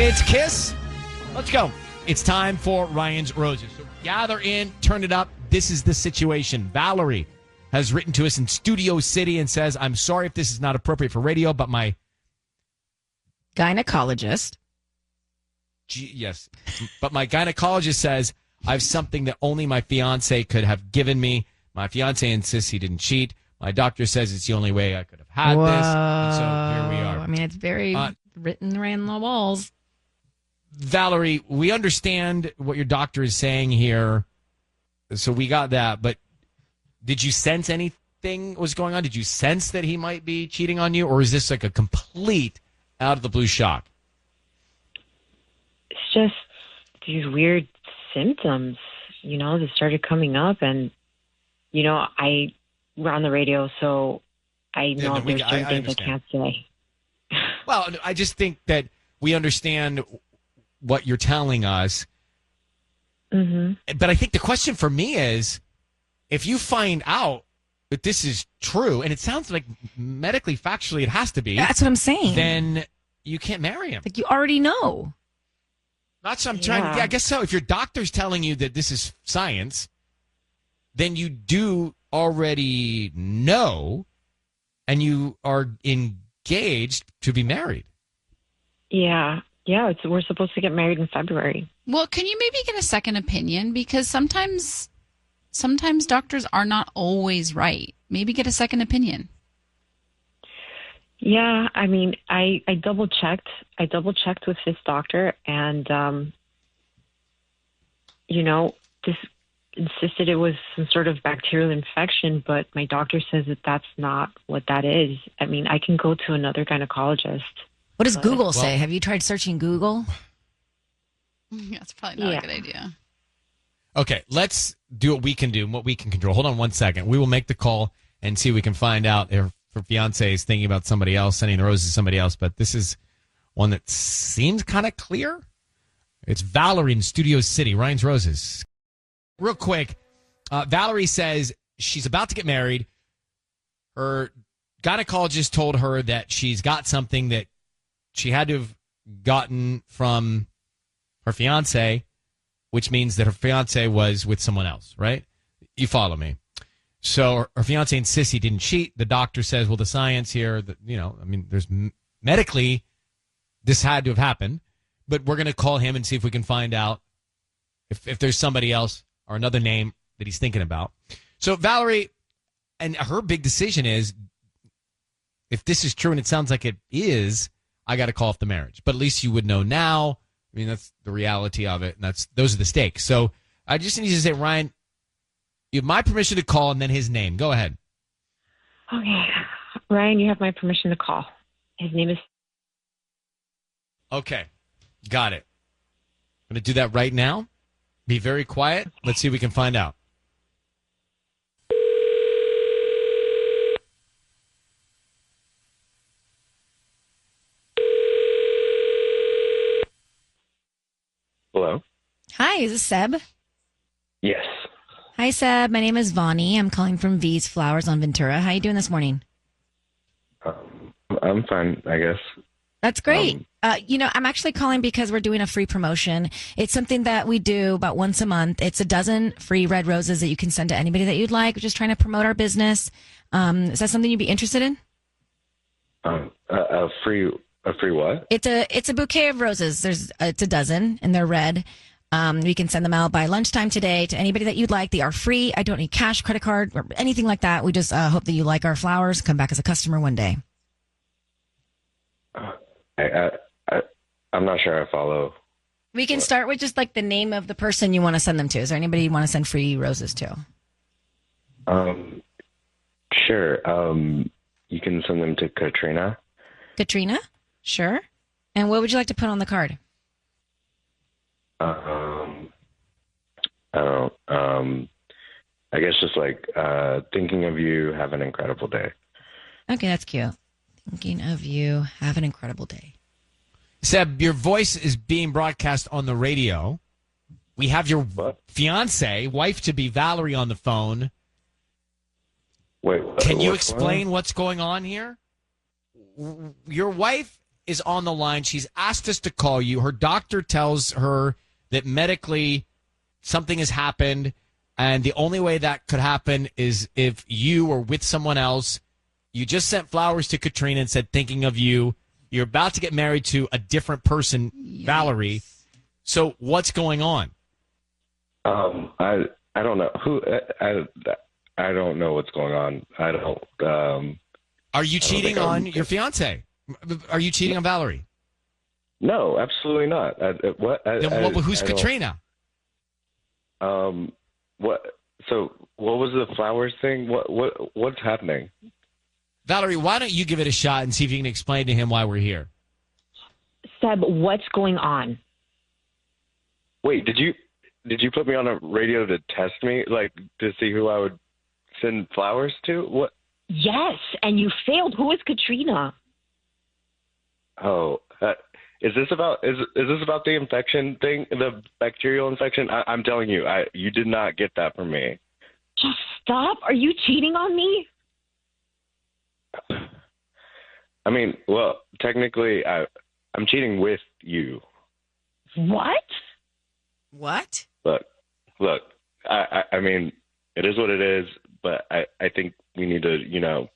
It's Kiss. Let's go. It's time for Ryan's Roses. So gather in, turn it up. This is the situation. Valerie has written to us in Studio City and says, I'm sorry if this is not appropriate for radio, but my gynecologist. Yes. But my gynecologist says I have something that only my fiance could have given me. My fiance insists he didn't cheat. My doctor says it's the only way I could have had this. And so here we are. I mean, it's very written around the walls. Valerie, we understand what your doctor is saying here. So we got that. But did you sense anything was going on? Did you sense that he might be cheating on you? Or is this like a complete out of the blue shock? It's just these weird symptoms, that started coming up. And, we're on the radio, so I know there's certain things I can't say. Well, I just think that we understand what you're telling us. Mm-hmm. But I think the question for me is, if you find out that this is true, and it sounds like medically, factually, it has to be. That's what I'm saying. Then you can't marry him. Like, you already know. That's what I'm trying to. Yeah, I guess so. If your doctor's telling you that this is science, then you do already know, and you are engaged to be married. Yeah. Yeah, we're supposed to get married in February. Well, can you maybe get a second opinion? Because sometimes doctors are not always right. Maybe get a second opinion. Yeah, I mean, I double checked. I double checked with his doctor, and this insisted it was some sort of bacterial infection, but my doctor says that that's not what that is. I mean, I can go to another gynecologist. What does Google say? Have you tried searching Google? That's probably not a good idea. Okay, let's do what we can do and what we can control. Hold on 1 second. We will make the call and see if we can find out if her fiance is thinking about somebody else, sending the roses to somebody else. But this is one that seems kind of clear. It's Valerie in Studio City, Ryan's Roses. Real quick, Valerie says she's about to get married. Her gynecologist told her that she's got something that she had to have gotten from her fiance, which means that her fiance was with someone else, right? You follow me. So her fiance insists he didn't cheat. The doctor says, well, the science here, there's medically, this had to have happened. But we're going to call him and see if we can find out if there's somebody else or another name that he's thinking about. So Valerie, and her big decision is, if this is true, and it sounds like it is, I got to call off the marriage. But at least you would know now. I mean, that's the reality of it, and those are the stakes. So I just need you to say, Ryan, you have my permission to call, and then his name. Go ahead. Okay. Ryan, you have my permission to call. His name is... Okay. Got it. I'm going to do that right now. Be very quiet. Let's see if we can find out. Hello? Hi, is this Seb? Yes. Hi, Seb. My name is Vani. I'm calling from V's Flowers on Ventura. How you doing this morning? I'm fine, I guess. That's great. I'm actually calling because we're doing a free promotion. It's something that we do about once a month. It's a dozen free red roses that you can send to anybody that you'd like. We're just trying to promote our business. Is that something you'd be interested in? A free what? It's a bouquet of roses. It's a dozen, and they're red. We can send them out by lunchtime today to anybody that you'd like. They are free. I don't need cash, credit card, or anything like that. We just hope that you like our flowers. Come back as a customer one day. I'm not sure I follow. We can start with just like the name of the person you want to send them to. Is there anybody you want to send free roses to? Sure. You can send them to Katrina. Katrina? Sure. And what would you like to put on the card? I guess just like thinking of you. Have an incredible day. Okay, that's cute. Thinking of you. Have an incredible day. Seb, your voice is being broadcast on the radio. We have your fiance, wife-to-be Valerie, on the phone. Wait, can you explain what's going on here? Your wife is on the line. She's asked us to call you. Her doctor tells her that medically something has happened, and the only way that could happen is if you were with someone else. You just sent flowers to Katrina and said, thinking of you. You're about to get married to a different person, Valerie. So what's going on? I don't know I don't know what's going on. I don't. Are you cheating on your fiance? Are you cheating on Valerie? No, absolutely not. Who's Katrina? What? So what was the flowers thing? What's happening? Valerie, why don't you give it a shot and see if you can explain to him why we're here? Seb, what's going on? Wait, did you put me on a radio to test me, like to see who I would send flowers to? What? Yes, and you failed. Who is Katrina? Oh, is this about the infection thing, the bacterial infection? I'm telling you, you did not get that from me. Just stop. Are you cheating on me? I mean, well, technically, I'm cheating with you. What? What? Look. I mean, it is what it is. But I think we need to,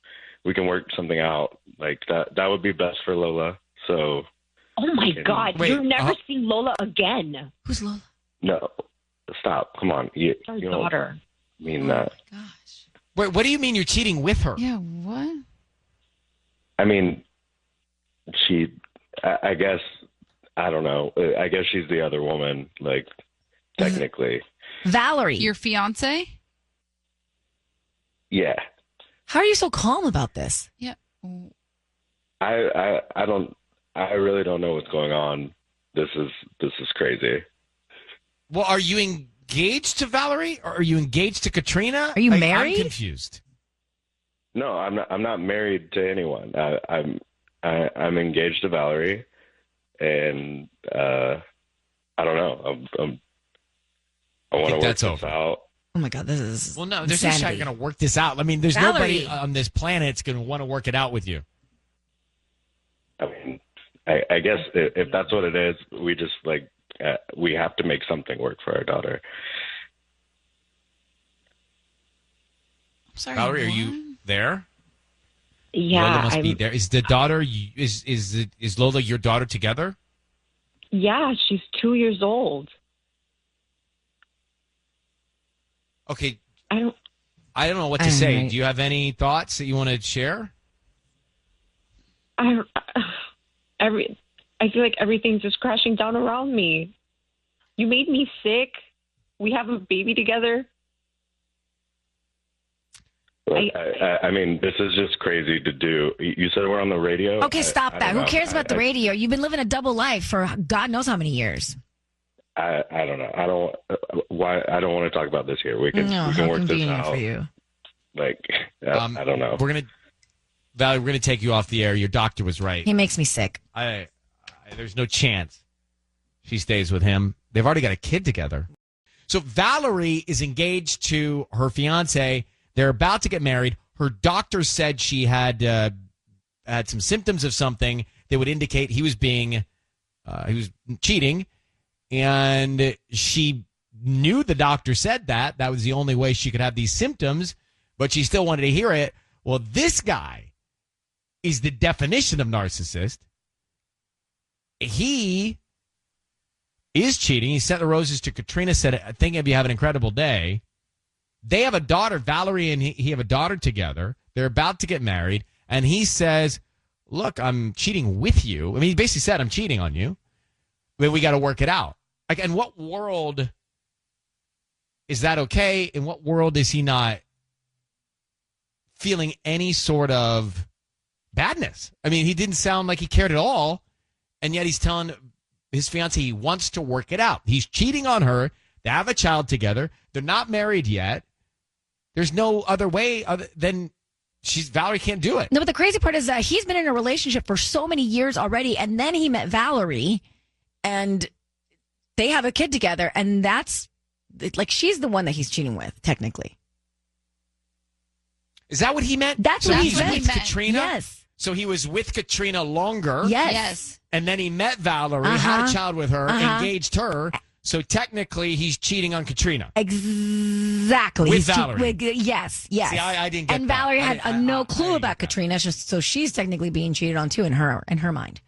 we can work something out. Like that would be best for Lola. So. Oh my God! You'll never see Lola again. Who's Lola? No, stop! Come on, you daughter. Mean that? Gosh. Wait, what do you mean you're cheating with her? Yeah, what? I mean, I guess, I don't know. I guess she's the other woman, like, technically. Valerie. Your fiance? Yeah. How are you so calm about this? Yeah. I really don't know what's going on. This is crazy. Well, are you engaged to Valerie or are you engaged to Katrina? Are you married? I'm confused. No, I'm not married to anyone. I'm engaged to Valerie, and I don't know. I want to work this out. Oh my God, this is well. No, there's insanity. no shot you're going to work this out. I mean, there's Valerie. nobody on this planet that's going to want to work it out with you. I mean, I guess if that's what it is, we just we have to make something work for our daughter. I'm sorry. Valerie, are what? you there? Yeah, Lola must be there. Is the daughter? Is Lola your daughter together? Yeah, she's 2 years old. Okay. I don't know what to say. Do you have any thoughts that you want to share? I feel like everything's just crashing down around me. You made me sick. We have a baby together. I mean, this is just crazy to do. You said we're on the radio. Okay, stop that. Who cares about the radio? You've been living a double life for God knows how many years. I don't know. I don't want to talk about this here. We can work this out. For you. Like, I don't know. Valerie, we're gonna take you off the air. Your doctor was right. He makes me sick. There's no chance she stays with him. They've already got a kid together. So Valerie is engaged to her fiance. They're about to get married. Her doctor said she had some symptoms of something that would indicate he was cheating, and she knew the doctor said that. That was the only way she could have these symptoms, but she still wanted to hear it. Well, this guy is the definition of narcissist. He is cheating. He sent the roses to Katrina, said, I think if you have an incredible day. They have a daughter, Valerie and he have a daughter together. They're about to get married. And he says, look, I'm cheating with you. I mean, he basically said, I'm cheating on you. But we got to work it out. Like, in what world is that okay? In what world is he not feeling any sort of badness? I mean, he didn't sound like he cared at all. And yet he's telling his fiance he wants to work it out. He's cheating on her. They have a child together. They're not married yet. There's no other way other than Valerie can't do it. No, but the crazy part is that he's been in a relationship for so many years already, and then he met Valerie, and they have a kid together, and that's like she's the one that he's cheating with, technically. Is that what he meant? That's so what he's he meant. with Katrina? Yes. So he was with Katrina longer. Yes. And then he met Valerie, had a child with her, engaged her. So technically, he's cheating on Katrina. Exactly. With Valerie. Yes. See, I didn't get and that. Valerie had no clue about Katrina, so she's technically being cheated on too in her mind.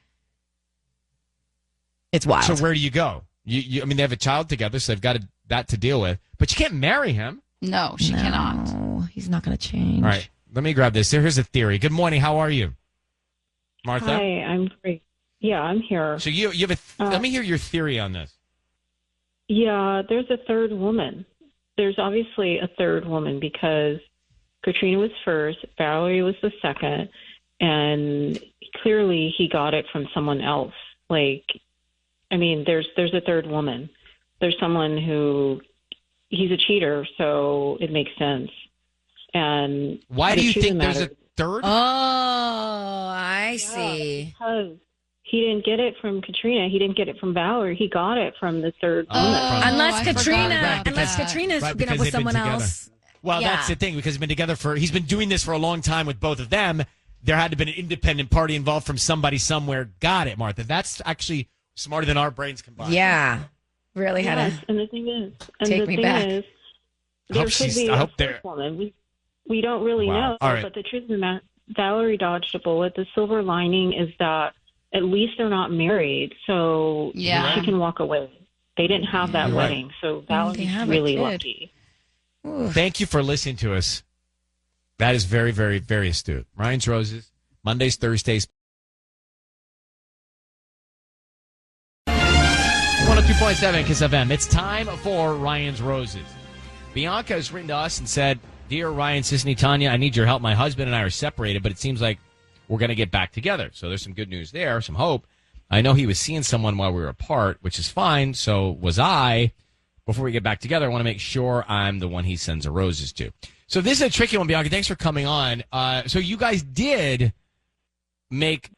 It's wild. So where do you go? I mean, they have a child together, so they've got that to deal with. But you can't marry him. No, she cannot. No, he's not going to change. All right, let me grab this. Here's a theory. Good morning. How are you, Martha? Hi, I'm great. Yeah, I'm here. So you have let me hear your theory on this. Yeah, there's a third woman. There's obviously a third woman because Katrina was first, Valerie was the second, and clearly he got it from someone else. Like, I mean, there's a third woman. There's someone who he's a cheater, so it makes sense. And why do you think there's a third? Oh, I see. Because he didn't get it from Katrina. He didn't get it from Valerie. He got it from the third woman. Unless Katrina's because been up with someone else. Well, that's the thing, because he's been doing this for a long time with both of them. There had to have been an independent party involved from somebody somewhere. Got it, Martha. That's actually smarter than our brains combined. Yeah. Really had Yes, and the thing is, back. there could be a fourth woman. We don't really know. All right. But the truth is that Valerie dodged a bullet. The silver lining is that at least they're not married, so she can walk away. They didn't have that wedding, so Valerie's really lucky. Ooh. Thank you for listening to us. That is very, very, very astute. Ryan's Roses, Mondays, Thursdays. 102.7 Kiss FM. It's time for Ryan's Roses. Bianca has written to us and said, Dear Ryan, Sisney, Tanya, I need your help. My husband and I are separated, but it seems like we're going to get back together. So there's some good news there, some hope. I know he was seeing someone while we were apart, which is fine. So was I. Before we get back together, I want to make sure I'm the one he sends the roses to. So this is a tricky one, Bianca. Thanks for coming on. So you guys did make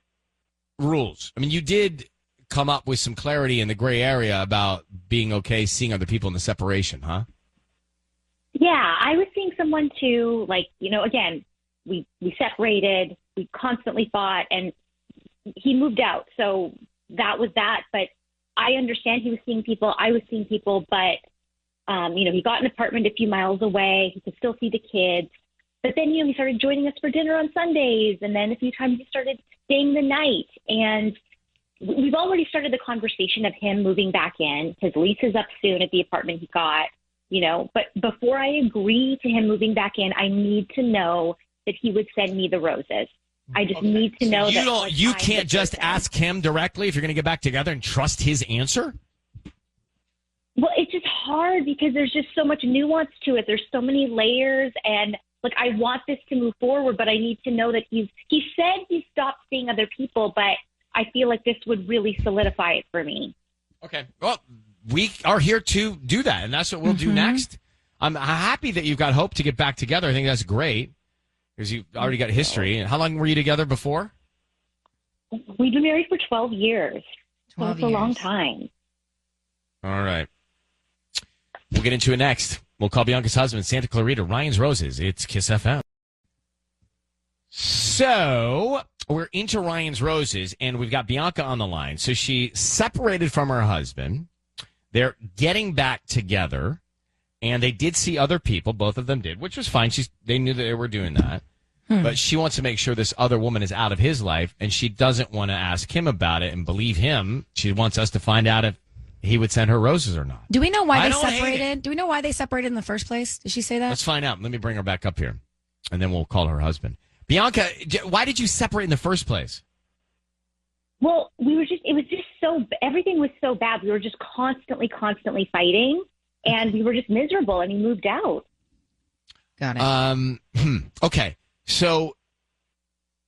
rules. I mean, you did come up with some clarity in the gray area about being okay seeing other people in the separation, huh? Yeah, I was seeing someone too, like, again, we separated, we constantly fought, and he moved out. So that was that. But I understand he was seeing people. I was seeing people. But, he got an apartment a few miles away. He could still see the kids. But then, he started joining us for dinner on Sundays. And then a few times he started staying the night. And we've already started the conversation of him moving back in. His lease is up soon at the apartment he got. But before I agree to him moving back in, I need to know that he would send me the roses. I just need to know that. You can't just ask him directly if you're going to get back together and trust his answer? Well, it's just hard because there's just so much nuance to it. There's so many layers, and I want this to move forward, but I need to know that he said he stopped seeing other people, but I feel like this would really solidify it for me. Okay. Well, we are here to do that, and that's what we'll do next. I'm happy that you've got hope to get back together. I think that's great because you've already got history. And how long were you together before? We've been married for 12 years. 12 It's a long time. All right. We'll get into it next. We'll call Bianca's husband, Santa Clarita, Ryan's Roses. It's Kiss FM. So we're into Ryan's Roses, and we've got Bianca on the line. So she separated from her husband. They're getting back together, and they did see other people. Both of them did, which was fine. They knew that they were doing that. But she wants to make sure this other woman is out of his life, and she doesn't want to ask him about it and believe him. She wants us to find out if he would send her roses or not. Do we know why they separated? Do we know why they separated in the first place? Did she say that? Let's find out. Let me bring her back up here, and then we'll call her husband. Bianca, why did you separate in the first place? Well, everything was so bad. We were just constantly fighting, and we were just miserable, and he moved out. Got it. Okay. So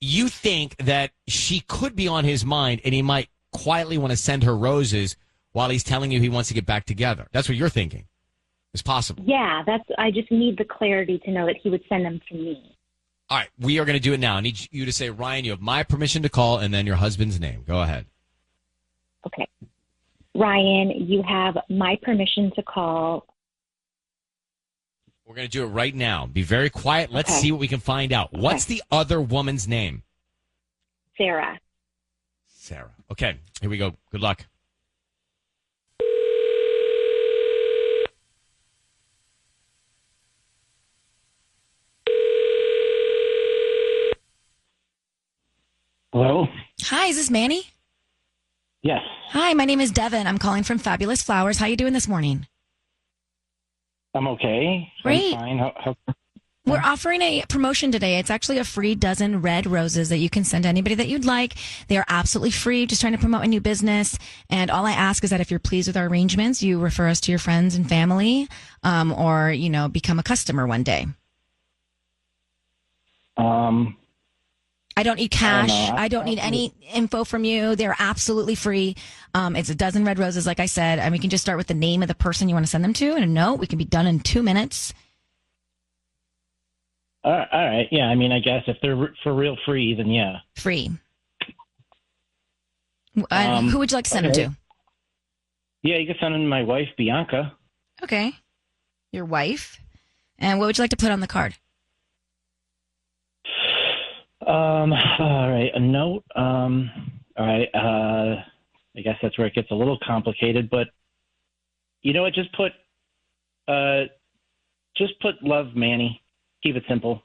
you think that she could be on his mind, and he might quietly want to send her roses while he's telling you he wants to get back together. That's what you're thinking. It's possible. Yeah, I just need the clarity to know that he would send them to me. All right, we are going to do it now. I need you to say, Ryan, you have my permission to call, and then your husband's name. Go ahead. Okay. Ryan, you have my permission to call. We're going to do it right now. Be very quiet. Let's see what we can find out. What's the other woman's name? Sarah. Sarah. Okay, here we go. Good luck. Hello? Hi, is this Manny? Yes. Hi, my name is Devin. I'm calling from Fabulous Flowers. How you doing this morning? I'm okay. Great. I'm fine. How... We're offering a promotion today. It's actually a free dozen red roses that you can send to anybody that you'd like. They are absolutely free, just trying to promote a new business. And all I ask is that if you're pleased with our arrangements, you refer us to your friends and family, or, become a customer one day. I don't need cash. I don't need any info from you. They're absolutely free. It's a dozen red roses, like I said. And we can just start with the name of the person you want to send them to and a note. We can be done in 2 minutes. All right. Yeah, I guess if they're for real free, then yeah. Free. Who would you like to send them to? Yeah, you can send them to my wife, Bianca. Okay. Your wife. And what would you like to put on the card? All right. A note. All right. I guess that's where it gets a little complicated, but you know what? Just put love, Manny. Keep it simple.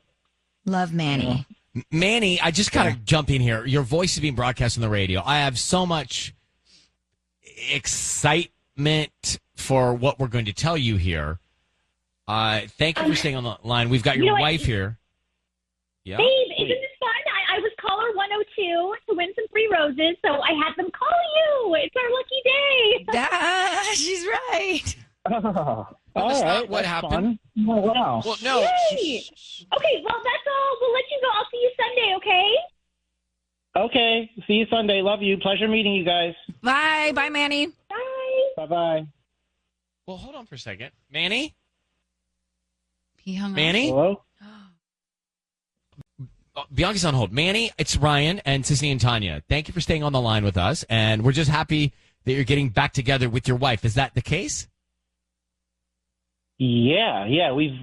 Love, Manny. Manny, I just gotta jump in here. Your voice is being broadcast on the radio. I have so much excitement for what we're going to tell you here. Thank you for staying on the line. We've got your wife here. Yeah. Babe, isn't this fun? I was caller 102 to win some free roses, so I had them call you. It's our lucky day. She's right. Well, that's not what happened. Oh, wow. Well, no. Yay. Okay, well, that's all. We'll let you go. I'll see you Sunday, okay? Okay. See you Sunday. Love you. Pleasure meeting you guys. Bye. Bye, Manny. Bye. Bye-bye. Well, hold on for a second. Manny? He hung up. Manny? Hello? Bianca's on hold. Manny, it's Ryan and Sissy and Tanya. Thank you for staying on the line with us, and we're just happy that you're getting back together with your wife. Is that the case? Yeah. We've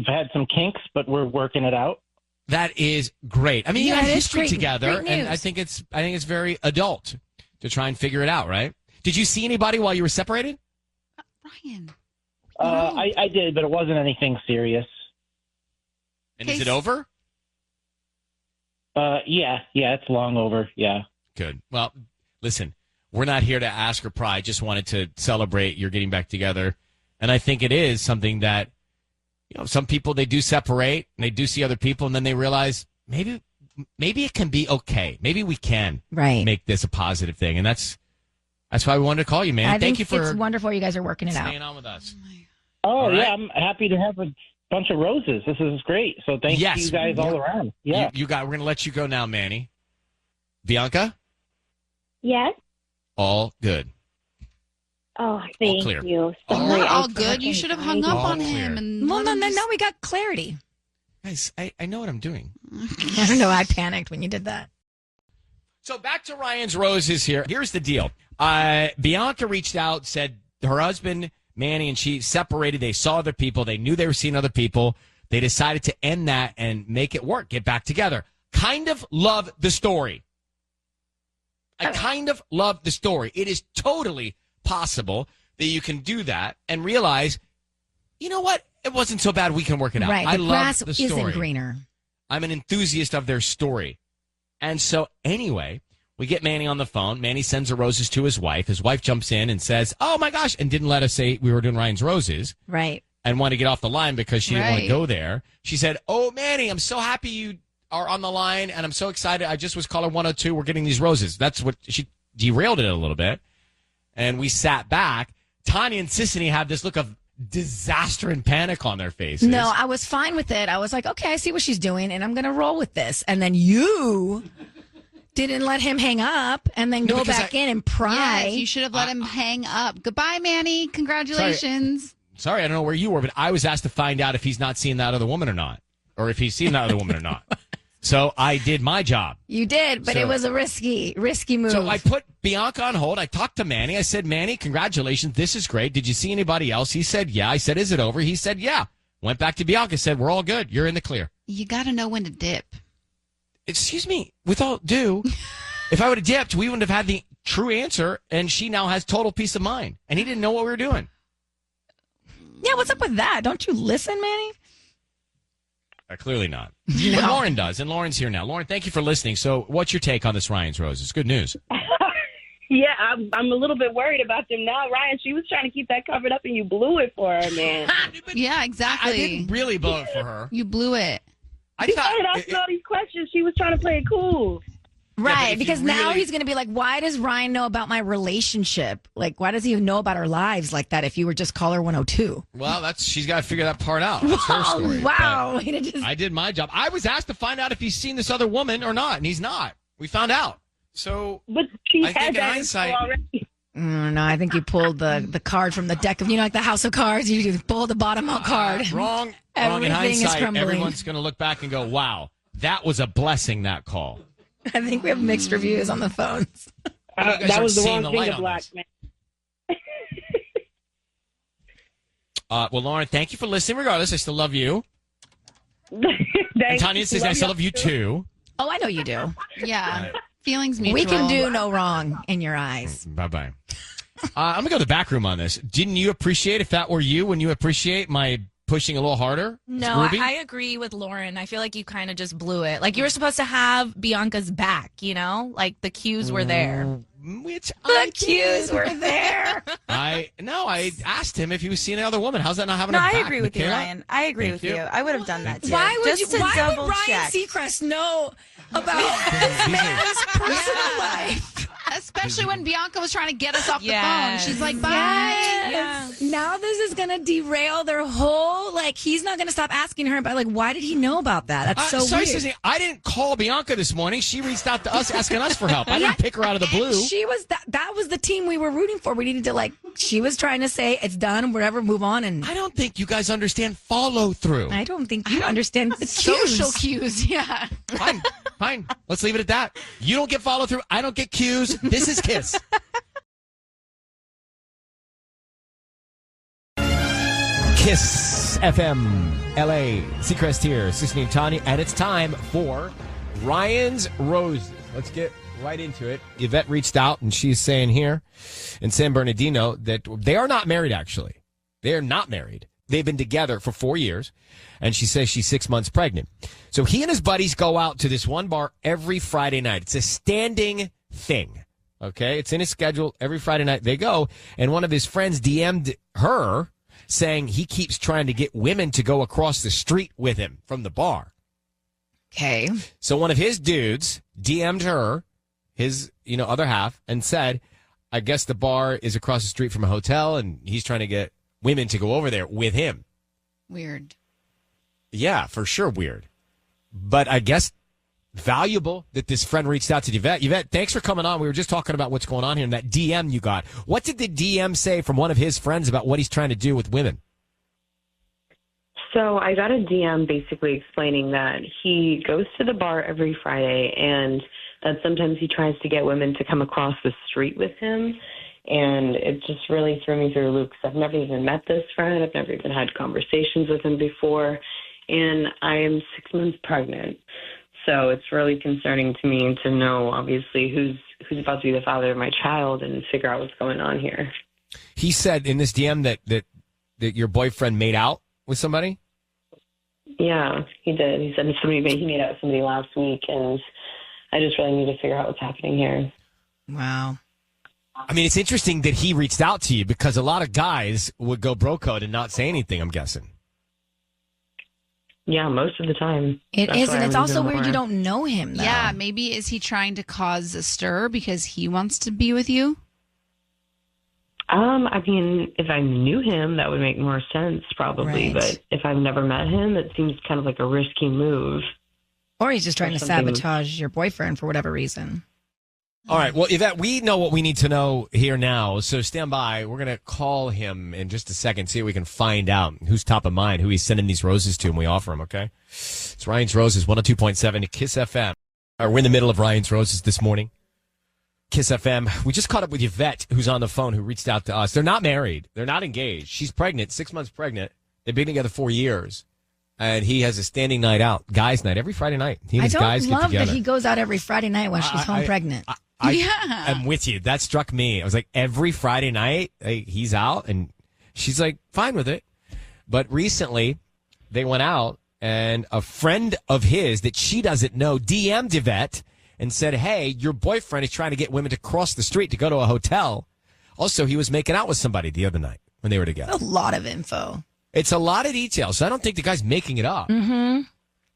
had some kinks, but we're working it out. That is great. I mean, you Yeah, had it is history great. together, Great and news. I think it's very adult to try and figure it out, right? Did you see anybody while you were separated? Ryan. I did, but it wasn't anything serious. And is it over? Yeah, it's long over. Yeah. Good. Well, listen, we're not here to ask or pry. Just wanted to celebrate your getting back together. And I think it is something that, some people, they do separate and they do see other people and then they realize maybe it can be okay. Maybe we can make this a positive thing. And that's why we wanted to call you, man. Thank you for it's wonderful you guys are working it out. staying on with us. Oh, All right. yeah, I'm happy to have a bunch of roses. This is great. So thank you guys all around. Yeah. We're going to let you go now, Manny. Bianca? Yes? All good. Oh, thank clear. you. Oh, Sorry, not all I good. You should have hung up All on clear. him. And Well, now we got clarity. Guys, I know what I'm doing. I don't know. I panicked when you did that. So back to Ryan's roses here. Here's the deal. Bianca reached out, said her husband, Manny, and she separated. They saw other people. They knew they were seeing other people. They decided to end that and make it work, get back together. Kind of love the story. I kind of love the story. It is totally possible that you can do that and realize, you know what? It wasn't so bad. We can work it out. Right. I The love grass the story. isn't greener. I'm an enthusiast of their story. And so anyway, we get Manny on the phone. Manny sends the roses to his wife. His wife jumps in and says, oh my gosh, and didn't let us say we were doing Ryan's roses. Right. And wanted to get off the line because she didn't want to Right. go there. She said, oh, Manny, I'm so happy you are on the line, and I'm so excited. I just was caller 102. We're getting these roses. That's what she derailed it a little bit. And we sat back. Tanya and Sissany had this look of disaster and panic on their faces. No, I was fine with it. I was like, okay, I see what she's doing, and I'm going to roll with this. And then you didn't let him hang up and then go back in and pry. Yes, you should have let him hang up. Goodbye, Manny. Congratulations. Sorry, I don't know where you were, but I was asked to find out if he's not seeing that other woman or not, or if he's seen that other woman or not. So I did my job. You did, but it was a risky move. So I put Bianca on hold. I talked to Manny. I said, Manny, congratulations. This is great. Did you see anybody else? He said, yeah. I said, is it over? He said, yeah. Went back to Bianca, said, we're all good. You're in the clear. You got to know when to dip. excuse me, with all due, if I would have dipped, we wouldn't have had the true answer, and she now has total peace of mind. And he didn't know what we were doing. Yeah, what's up with that? Don't you listen, Manny? Clearly not. No. But Lauren does, and Lauren's here now. Lauren, thank you for listening. So what's your take on this Ryan's Roses? Good news. Yeah, I'm a little bit worried about them now. Ryan, she was trying to keep that covered up, and you blew it for her, man. Yeah, exactly. I didn't really blow it for her. You blew it. I started asking all these questions. She was trying to play it cool. Right, yeah, because now he's going to be like, why does Ryan know about my relationship? Like, why does he know about our lives like that if you were just caller 102? Well, she's got to figure that part out. That's her story. Wow. I did my job. I was asked to find out if he's seen this other woman or not, and he's not. We found out. So, but she I think in hindsight, already. No, I think you pulled the card from the deck of, like the House of Cards. You just pull the bottom out card. Wrong. Everything In hindsight, is crumbling. everyone's going to look back and go, wow, that was a blessing, that call. I think we have mixed reviews on the phones. That was the wrong thing to block, man. Well, Lauren, thank you for listening. Regardless, I still love you. And Tanya says, I still love you too. Oh, I know you do. Yeah. Feelings mutual. We can do no wrong in your eyes. Bye-bye. I'm going to go to the back room on this. Didn't you appreciate, if that were you, when you appreciate my pushing a little harder? No, I agree with Lauren. I feel like you kind of just blew it. Like, you were supposed to have Bianca's back, Like, the cues were there. The cues were there. I asked him if he was seeing another woman. How's that not having a I back, agree with Michaela? you, Ryan. I agree with you. I would have done that too. Why would Why would Ryan Seacrest know about this man's personal life? Especially when Bianca was trying to get us off the Yes. phone. She's like, bye. Yes. Now this is going to derail their whole, he's not going to stop asking her about, why did he know about that? That's so sorry, weird. Susie, I didn't call Bianca this morning. She reached out to us asking us for help. I didn't pick her out of the blue. She was that was the team we were rooting for. We needed to, she was trying to say, it's done, whatever, move on. And I don't think you guys understand follow through. I don't think you understand the Social cues, yeah. Fine. Let's leave it at that. You don't get follow through. I don't get cues. This is Kiss. Kiss FM LA. Seacrest here, Sisney and Tanya, and it's time for Ryan's Roses. Let's get right into it. Yvette reached out, and she's saying here in San Bernardino that they are not married, actually. They are not married. They've been together for 4 years, and she says she's 6 months pregnant. So he and his buddies go out to this one bar every Friday night. It's a standing thing, okay? It's in his schedule. Every Friday night they go, and one of his friends DM'd her saying he keeps trying to get women to go across the street with him from the bar. Okay. So one of his dudes DM'd her, his other half, and said, I guess the bar is across the street from a hotel, and he's trying to get women to go over there with him. Weird. Yeah, for sure weird. But I guess valuable that this friend reached out to Yvette. Yvette, thanks for coming on. We were just talking about what's going on here in that DM you got. What did the DM say from one of his friends about what he's trying to do with women? So I got a DM basically explaining that he goes to the bar every Friday and that sometimes he tries to get women to come across the street with him. And it just really threw me through a loop because I've never even met this friend. I've never even had conversations with him before. And I am 6 months pregnant. So it's really concerning to me to know, obviously, who's about to be the father of my child and figure out what's going on here. He said in this DM that your boyfriend made out with somebody? Yeah, he did. He said he made out with somebody last week, and I just really need to figure out what's happening here. Wow. I mean, it's interesting that he reached out to you because a lot of guys would go bro code and not say anything, I'm guessing. Yeah, most of the time. It is, and it's also weird you don't know him, though. Yeah, maybe is he trying to cause a stir because he wants to be with you? I mean, if I knew him, that would make more sense, probably. Right. But if I've never met him, it seems kind of like a risky move. Or he's just trying to something. sabotage your boyfriend for whatever reason. All right. Well, Yvette, we know what we need to know here now. So stand by. We're going to call him in just a second, see if we can find out who's top of mind, who he's sending these roses to, and we offer them, okay? It's Ryan's Roses, 102.7 to Kiss FM. We're in the middle of Ryan's Roses this morning. Kiss FM. We just caught up with Yvette, who's on the phone, who reached out to us. They're not married. They're not engaged. She's pregnant, 6 months pregnant. They've been together 4 years. and he has a standing night out, guys' night, every Friday night. He and his guys get I together. love that he goes out every Friday night while she's home pregnant. I'm with you. That struck me. I was like, every Friday night, he's out, and she's like, fine with it. But recently, they went out, and a friend of his that she doesn't know DM'd Yvette and said, hey, your boyfriend is trying to get women to cross the street to go to a hotel. Also, he was making out with somebody the other night when they were together. A lot of info. It's a lot of details. So I don't think the guy's making it up. Mm-hmm.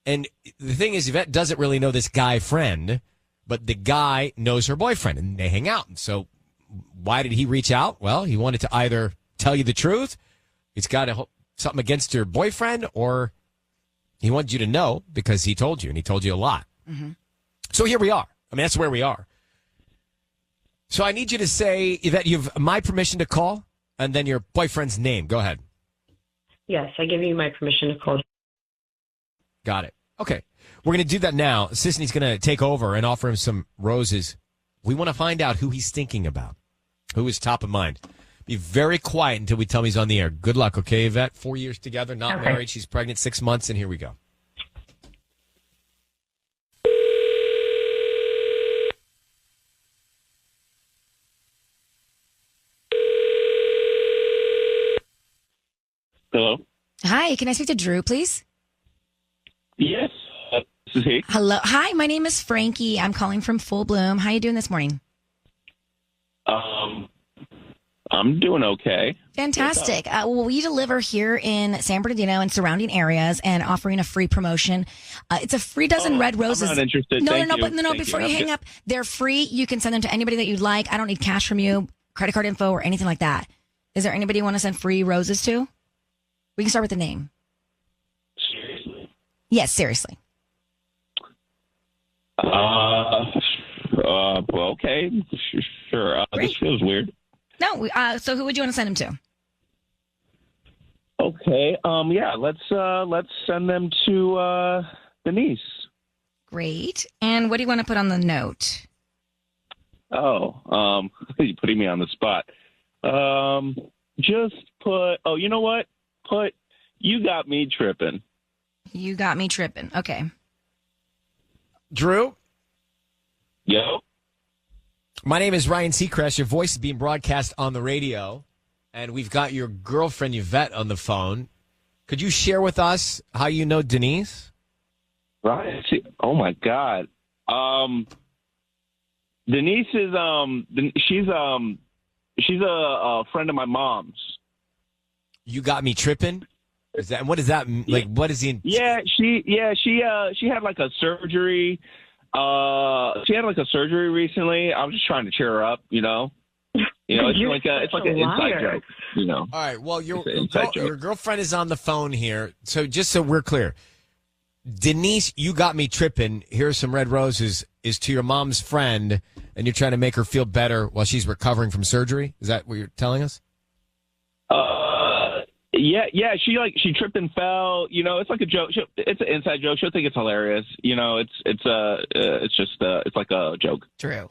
And the thing is, Yvette doesn't really know this guy friend, but the guy knows her boyfriend, and they hang out. And so why did he reach out? Well, he wanted to either tell you the truth, he's got something against your boyfriend, or he wanted you to know because he told you, and he told you a lot. Mm-hmm. So here we are. I mean, that's where we are. So I need you to say that you have my permission to call and then your boyfriend's name. Go ahead. Yes, I give you my permission to call. Got it. Okay. We're going to do that now. Sisney's going to take over and offer him some roses. We want to find out who he's thinking about, who is top of mind. Be very quiet until we tell him he's on the air. Good luck, okay, Yvette? 4 years together, not married. She's pregnant 6 months, and here we go. Hello? Hi, can I speak to Drew, please? Yes, this is he. Hello. Hi, my name is Frankie. I'm calling from Full Bloom. How you doing this morning? I'm doing okay. Fantastic. Well, we deliver here in San Bernardino and surrounding areas and offering a free promotion. It's a free dozen red roses. I'm not interested. No, Thank no, you. but no, Thank before you. you hang up, they're free. You can send them to anybody that you'd like. I don't need cash from you, credit card info, or anything like that. Is there anybody you want to send free roses to? We can start with the name. Seriously? Yes, seriously. Well, okay. Sure. This feels weird. No, so who would you want to send them to? Okay. Yeah, let's send them to Denise. Great. And what do you want to put on the note? Oh, you're putting me on the spot. Just put, you know what? Put, you got me tripping. You got me tripping. Okay. Drew? Yo. My name is Ryan Seacrest. Your voice is being broadcast on the radio, and we've got your girlfriend Yvette on the phone. Could you share with us how you know Denise? Right. Oh my God. Denise is she's a friend of my mom's. You got me tripping? Is that, what does that like? What is he? She had like a surgery. She had like a surgery recently. I was just trying to cheer her up, you know. It's like an inside joke, you know. All right. Well, your girlfriend is on the phone here, so just so we're clear, Denise, you got me tripping. Here's some red roses. Is to your mom's friend, and you're trying to make her feel better while she's recovering from surgery. Is that what you're telling us? Yeah. She tripped and fell. You know, it's like a joke. It's an inside joke. She'll think it's hilarious. You know, it's like a joke. True.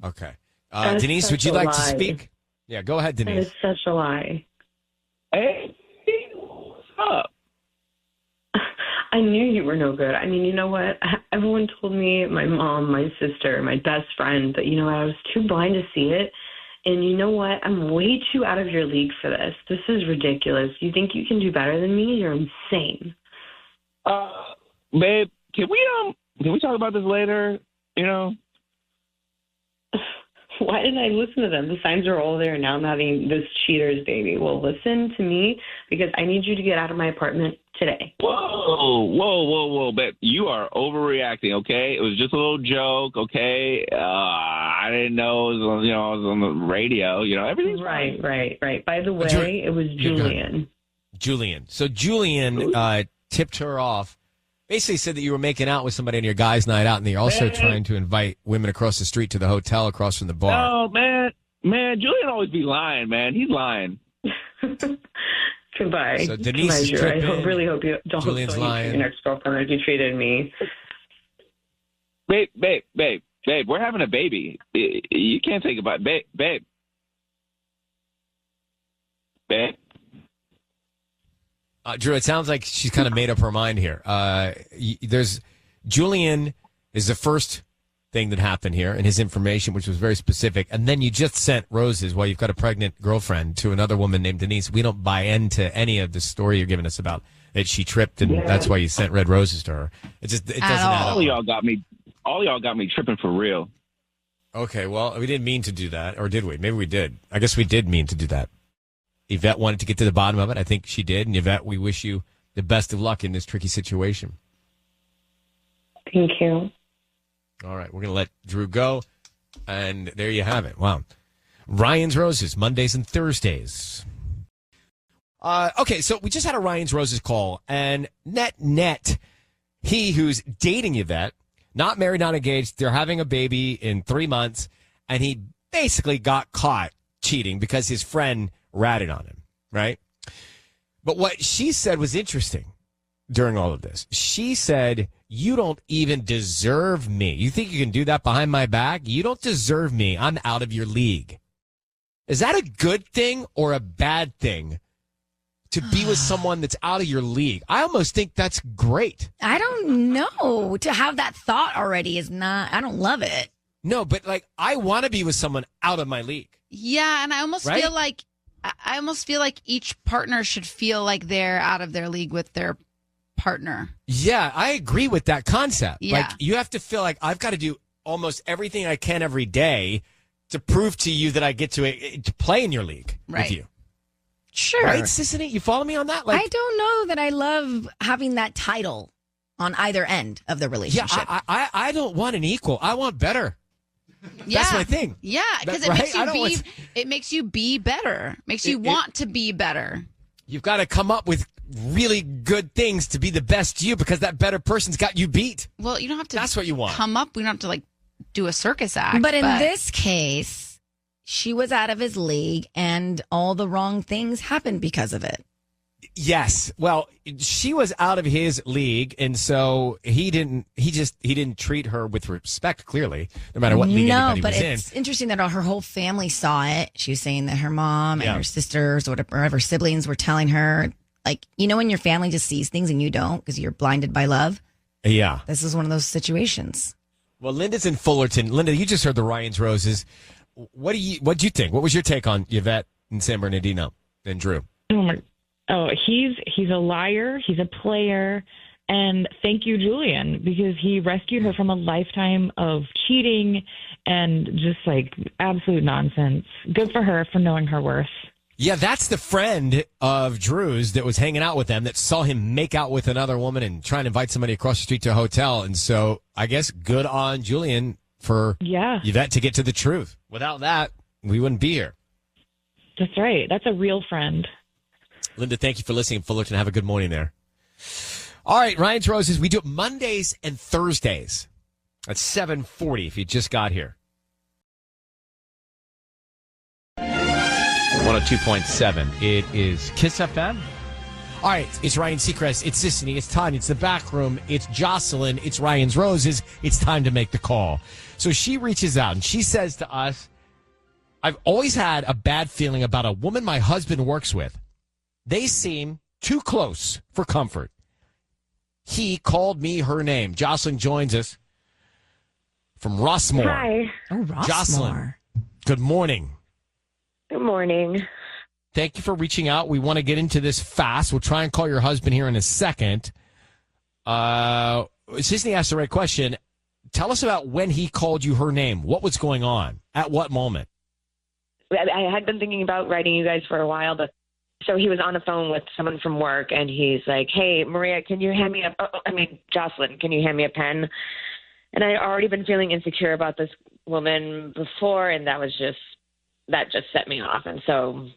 Okay. Denise, would you like to speak? Yeah, go ahead, Denise. That is such a lie. Hey, what's up? I knew you were no good. I mean, you know what? Everyone told me, my mom, my sister, my best friend, that, I was too blind to see it. And you know what? I'm way too out of your league for this. This is ridiculous. You think you can do better than me? You're insane. Babe, can we talk about this later? You know? Why didn't I listen to them? The signs are all there. Now I'm having this cheater's baby. Well, listen to me, because I need you to get out of my apartment today. Whoa, babe. You are overreacting, okay? It was just a little joke, okay? I didn't know it was, I was on the radio. Everything's right. By the way, it was Julian. Julian. So Julian tipped her off. Basically said that you were making out with somebody on your guys' night out, and you're also trying to invite women across the street to the hotel across from the bar. Oh, man, Julian always be lying, man. He's lying. Goodbye. So Denise is tripping. I really hope you don't treat your ex-girlfriend like you treated me. Babe, we're having a baby. You can't think about it. Babe. Drew, it sounds like she's kind of made up her mind here. Julian is the first thing that happened here and his information, which was very specific. And then you just sent roses while you've got a pregnant girlfriend to another woman named Denise. We don't buy into any of the story you're giving us about that she tripped and that's why you sent red roses to her. It doesn't add up. All y'all got me tripping for real. Okay, well, we didn't mean to do that, or did we? Maybe we did. I guess we did mean to do that. Yvette wanted to get to the bottom of it. I think she did. And Yvette, we wish you the best of luck in this tricky situation. Thank you. All right, we're going to let Drew go. And there you have it. Wow. Ryan's Roses, Mondays and Thursdays. Okay, so we just had a Ryan's Roses call. And net, he who's dating Yvette, not married, not engaged, they're having a baby in 3 months. And he basically got caught cheating because his friend ratted on him, right? But what she said was interesting during all of this. She said, you don't even deserve me. You think you can do that behind my back? You don't deserve me. I'm out of your league. Is that a good thing or a bad thing to be with someone that's out of your league? I almost think that's great. I don't know. To have that thought already is not, I don't love it. No, but like, I want to be with someone out of my league. Yeah, and I almost Right? feel like each partner should feel like they're out of their league with their partner. Yeah, I agree with that concept. Yeah. Like, you have to feel like I've got to do almost everything I can every day to prove to you that I get to play in your league Right. with you. Sure. Right, Sissany? You follow me on that? Like, I don't know that I love having that title on either end of the yeah, relationship. I don't want an equal. I want better. Yeah. That's my thing. Yeah, because Right? it makes you be better. Makes you want to be better. You've got to come up with really good things to be the best you because that better person's got you beat. Well, you don't have to. That's what you want. Come up. We don't have to like do a circus act. But in this case, she was out of his league and all the wrong things happened because of it. Yes. Well, she was out of his league, and so he didn't treat her with respect, clearly, no matter what league anybody was in. No, but it's interesting that her whole family saw it. She was saying that her mom and her sisters or whatever siblings were telling her, like, you know, when your family just sees things and you don't because you're blinded by love. Yeah. This is one of those situations. Well, Linda's in Fullerton. Linda, you just heard the Ryan's Roses. What do you think? What was your take on Yvette and San Bernardino and Drew? Oh, he's a liar. He's a player. And thank you, Julian, because he rescued her from a lifetime of cheating and just like absolute nonsense. Good for her for knowing her worth. Yeah, that's the friend of Drew's that was hanging out with them that saw him make out with another woman and try and invite somebody across the street to a hotel. And so I guess good on Julian for Yvette to get to the truth. Without that, we wouldn't be here. That's right. That's a real friend. Linda, thank you for listening, Fullerton. Have a good morning there. All right, Ryan's Roses. We do it Mondays and Thursdays at 7:40 if you just got here. 102.7. It is Kiss FM. All right, it's Ryan Seacrest. It's Sissany. It's Tanya. It's the back room. It's Jocelyn. It's Ryan's Roses. It's time to make the call. So she reaches out and she says to us, I've always had a bad feeling about a woman my husband works with. They seem too close for comfort. He called me her name. Jocelyn joins us from Rossmore. Hi. Oh, Rossmore. Jocelyn, good morning. Good morning. Thank you for reaching out. We want to get into this fast. We'll try and call your husband here in a second. Sissany asked the right question. Tell us about when he called you her name. What was going on? At what moment? I had been thinking about writing you guys for a while, but so he was on the phone with someone from work, and he's like, "Hey, Maria, can you hand me Jocelyn, can you hand me a pen?" And I had already been feeling insecure about this woman before, and that just set me off. And so,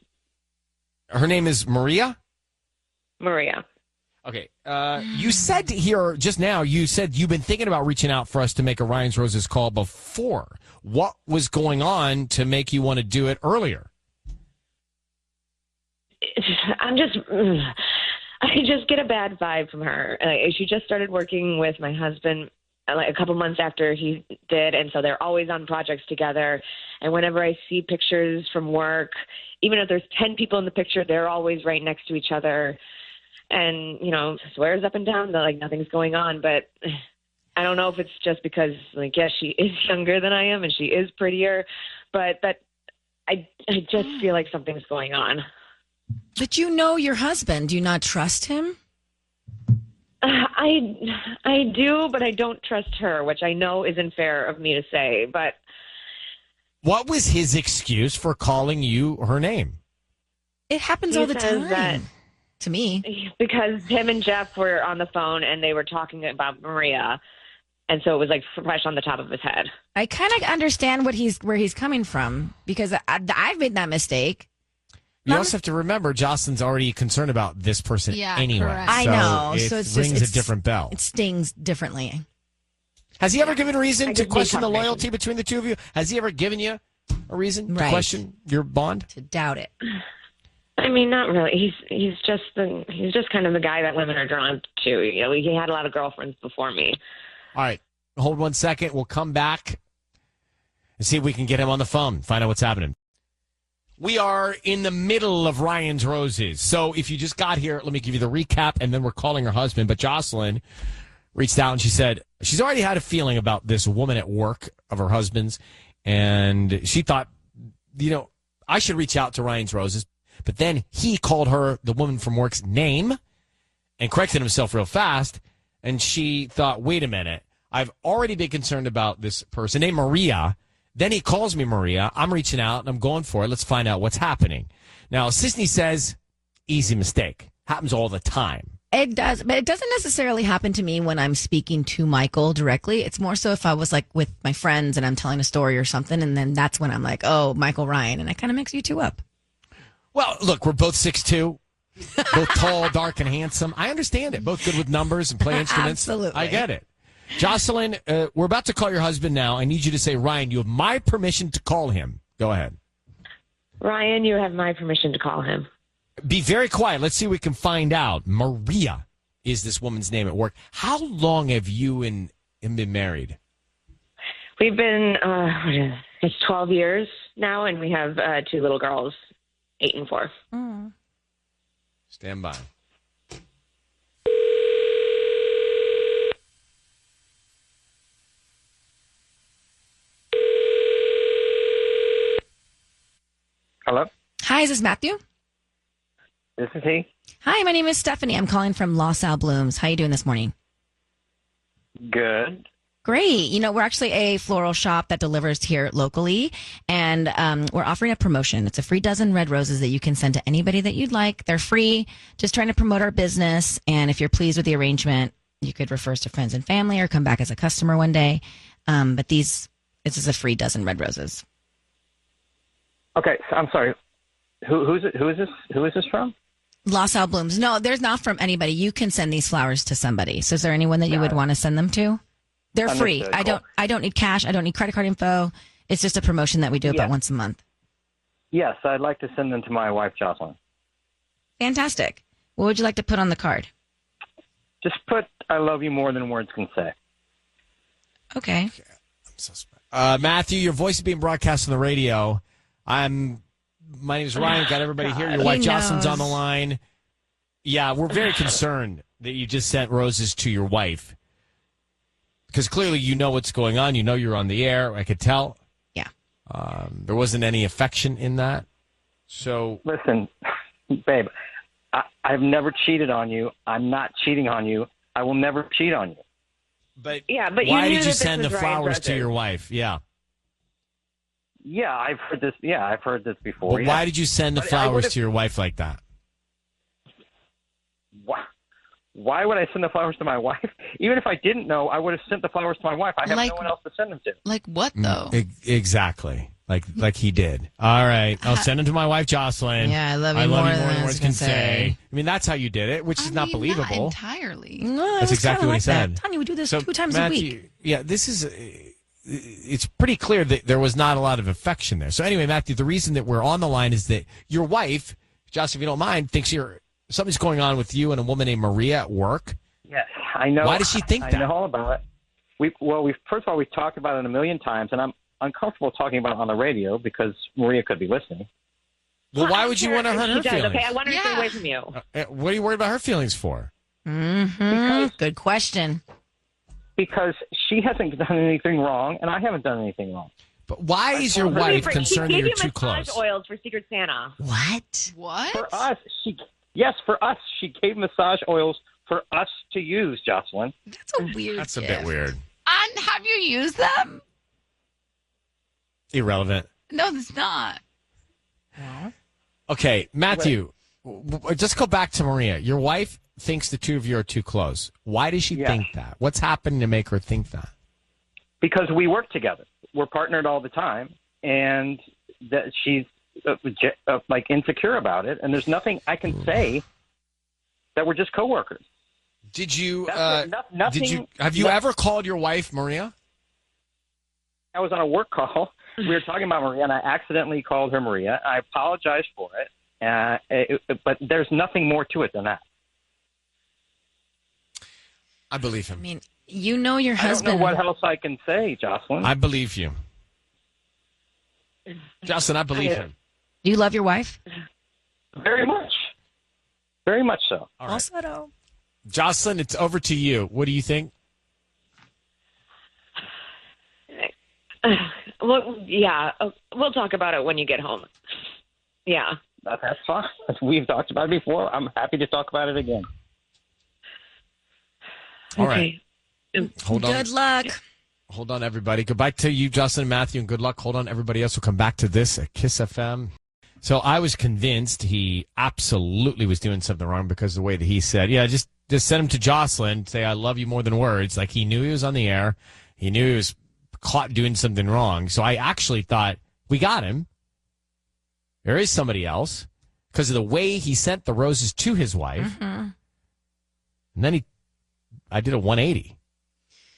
her name is Maria? Maria. Okay. You said here just now, you said you've been thinking about reaching out for us to make a Ryan's Roses call before. What was going on to make you want to do it earlier? I just get a bad vibe from her. She just started working with my husband like a couple months after he did, and so they're always on projects together. And whenever I see pictures from work, even if there's 10 people in the picture, they're always right next to each other. and, swears up and down that, like, nothing's going on. But I don't know if it's just because, like, yes, she is younger than I am and she is prettier, but that I just feel like something's going on. But you know your husband. Do you not trust him? I do, but I don't trust her, which I know isn't fair of me to say. But what was his excuse for calling you her name? It happens all the time. To me. Because him and Jeff were on the phone and they were talking about Maria. And so it was like fresh on the top of his head. I kind of understand where he's coming from because I've made that mistake. You also have to remember, Jocelyn's already concerned about this person anyway. Correct. I know. So it rings a different bell. It stings differently. Has he ever given reason to question the loyalty between the two of you? Has he ever given you a reason to question your bond? To doubt it. I mean, not really. He's just kind of the guy that women are drawn to. He had a lot of girlfriends before me. All right. Hold 1 second. We'll come back and see if we can get him on the phone, find out what's happening. We are in the middle of Ryan's Roses. So if you just got here, let me give you the recap, and then we're calling her husband. But Jocelyn reached out, and she said she's already had a feeling about this woman at work of her husband's, and she thought, I should reach out to Ryan's Roses. But then he called her, the woman from work's name, and corrected himself real fast. And she thought, wait a minute, I've already been concerned about this person named Maria. Then he calls me Maria. I'm reaching out and I'm going for it. Let's find out what's happening. Now, Sisney says, easy mistake. Happens all the time. It does, but it doesn't necessarily happen to me when I'm speaking to Michael directly. It's more so if I was like with my friends and I'm telling a story or something, and then that's when I'm like, oh, Michael Ryan, and I kind of mix you two up. Well, look, we're both 6'2", both tall, dark, and handsome. I understand it. Both good with numbers and play instruments. Absolutely. I get it. Jocelyn, we're about to call your husband now. I need you to say, Ryan, you have my permission to call him. Go ahead. Ryan, you have my permission to call him. Be very quiet. Let's see if we can find out. Maria is this woman's name at work. How long have you and him been married? We've been, it's 12 years now, and we have 2 little girls, 8 and 4. Mm. Stand by. Hello? Hi, is this Matthew? This is he. Hi, my name is Stephanie. I'm calling from Los Al Blooms. How you doing this morning? Good. Great. We're actually a floral shop that delivers here locally, and we're offering a promotion. It's a free dozen red roses that you can send to anybody that you'd like. They're free, just trying to promote our business, and if you're pleased with the arrangement, you could refer us to friends and family or come back as a customer one day. But this is a free dozen red roses. Okay, so I'm sorry. Who is this? Who is this from? Los Al Blooms. No, there's not from anybody. You can send these flowers to somebody. So is there anyone that you would want to send them to? They're free. Cool. I don't need cash. I don't need credit card info. It's just a promotion that we do about once a month. Yes, I'd like to send them to my wife, Jocelyn. Fantastic. What would you like to put on the card? Just put, I love you more than words can say. Okay. I'm so Matthew, your voice is being broadcast on the radio. My name is Ryan. Got everybody here. Your wife Jocelyn's on the line. Yeah, we're very concerned that you just sent roses to your wife. Because clearly you know what's going on. You know you're on the air. I could tell. Yeah. There wasn't any affection in that. So listen, babe, I've never cheated on you. I'm not cheating on you. I will never cheat on you. But why did you send the flowers to your wife? Yeah. Yeah, I've heard this. Yeah, I've heard this before. But why did you send the flowers to your wife like that? Why would I send the flowers to my wife? Even if I didn't know, I would have sent the flowers to my wife. I have no one else to send them to. Like what, though? Exactly. Like he did. All right. I'll send them to my wife, Jocelyn. Yeah, I love you more than words can say. I mean, that's how you did it, which is not believable. Not entirely. No, that's exactly what he said. Tanya, we do this 2 times a week. Yeah, this is... it's pretty clear that there was not a lot of affection there. So anyway, Matthew, the reason that we're on the line is that your wife, Josh, if you don't mind, thinks something's going on with you and a woman named Maria at work. Yes, I know. Why does she think that? I know all about it. First of all, we've talked about it a million times, and I'm uncomfortable talking about it on the radio because Maria could be listening. Well, why would you want to hurt her She does, feelings? okay? I want her to stay away from you. What are you worried about her feelings for? Good question. Because she hasn't done anything wrong, and I haven't done anything wrong. But why is your wife concerned that you're too close? Massage oils for Secret Santa. What? What? For us, she gave massage oils for us to use, Jocelyn. That's a weird That's a bit weird. And have you used them? Irrelevant. No, it's not. Okay, Matthew, just go back to Maria. Your wife thinks the two of you are too close. Why does she think that? What's happening to make her think that? Because we work together. We're partnered all the time, and that she's like insecure about it. And there's nothing I can say that we're just coworkers. Did you? Nothing. Have you ever called your wife Maria? I was on a work call. We were talking about Maria, and I accidentally called her Maria. I apologize for it, but there's nothing more to it than that. I believe him. I mean, you know your I husband. don't know what else I can say, Jocelyn. I believe you. Jocelyn, I believe him. Do you love your wife? Very much. Very much so. All right. Jocelyn, it's over to you. What do you think? Well, yeah, we'll talk about it when you get home. Yeah. That's fine. We've talked about it before. I'm happy to talk about it again. All right. Hold on. Good luck. Hold on, everybody. Goodbye to you, Justin and Matthew, and good luck. Hold on, everybody else. We'll come back to this at Kiss FM. So I was convinced he absolutely was doing something wrong because of the way that he said, yeah, just send him to Jocelyn, say, I love you more than words. Like he knew he was on the air. He knew he was caught doing something wrong. So I actually thought, we got him. There is somebody else because of the way he sent the roses to his wife. And then I did a 180.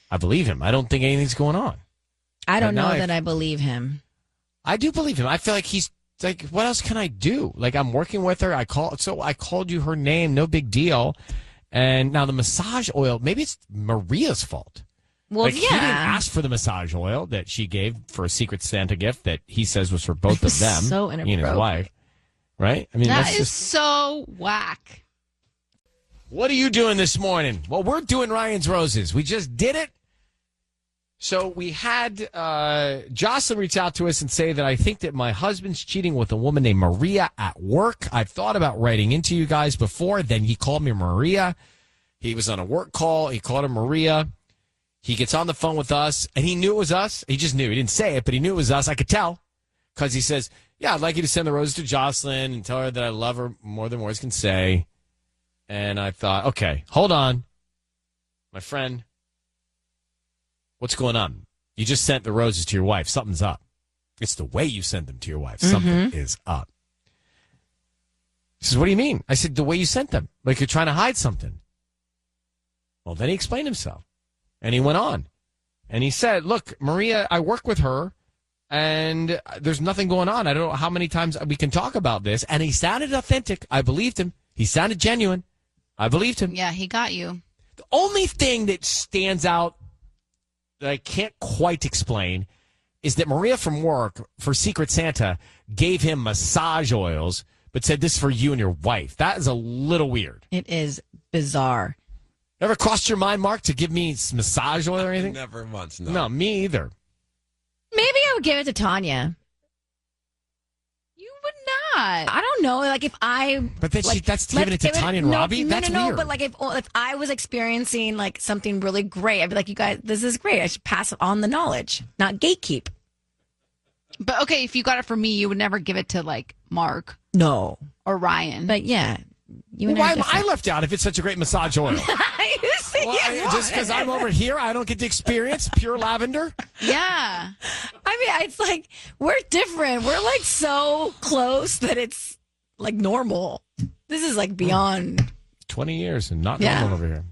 I believe him. I don't think anything's going on. I don't know that I believe him. I do believe him. I feel like he's like, what else can I do? Like I'm working with her. I called you her name. No big deal. And now the massage oil, maybe it's Maria's fault. Well, like, he didn't ask for the massage oil that she gave for a Secret Santa gift that he says was for both of them. So he and his wife. Right? I mean, that is so whack. What are you doing this morning? Well, we're doing Ryan's Roses. We just did it. So we had Jocelyn reach out to us and say that I think that my husband's cheating with a woman named Maria at work. I've thought about writing into you guys before. Then he called me Maria. He was on a work call. He called her Maria. He gets on the phone with us, and he knew it was us. He just knew. He didn't say it, but he knew it was us. I could tell because he says, yeah, I'd like you to send the roses to Jocelyn and tell her that I love her more than words can say. And I thought, okay, hold on, my friend. What's going on? You just sent the roses to your wife. Something's up. It's the way you send them to your wife. Something is up. He says, what do you mean? I said, the way you sent them. Like you're trying to hide something. Well, then he explained himself. And he went on. And he said, look, Maria, I work with her. And there's nothing going on. I don't know how many times we can talk about this. And he sounded authentic. I believed him. He sounded genuine. I believed him. Yeah, he got you. The only thing that stands out that I can't quite explain is that Maria from work for Secret Santa gave him massage oils, but said this is for you and your wife. That is a little weird. It is bizarre. Ever crossed your mind, Mark, to give me some massage oil or anything? Never once, no. No, me either. Maybe I would give it to Tanya. You would not. I don't know. Like if I, but then that's giving it to Tanya and Robbie. That's no. weird. But like if I was experiencing like something really great, I'd be like, you guys, this is great. I should pass on the knowledge, not gatekeep. But okay, if you got it for me, you would never give it to like Mark. No. Or Ryan. But yeah. Why am I left out if it's such a great massage oil? Just because I'm over here, I don't get to experience pure lavender? Yeah. I mean, it's like, we're different. We're like so close that it's like normal. This is like beyond 20 years and not normal over here.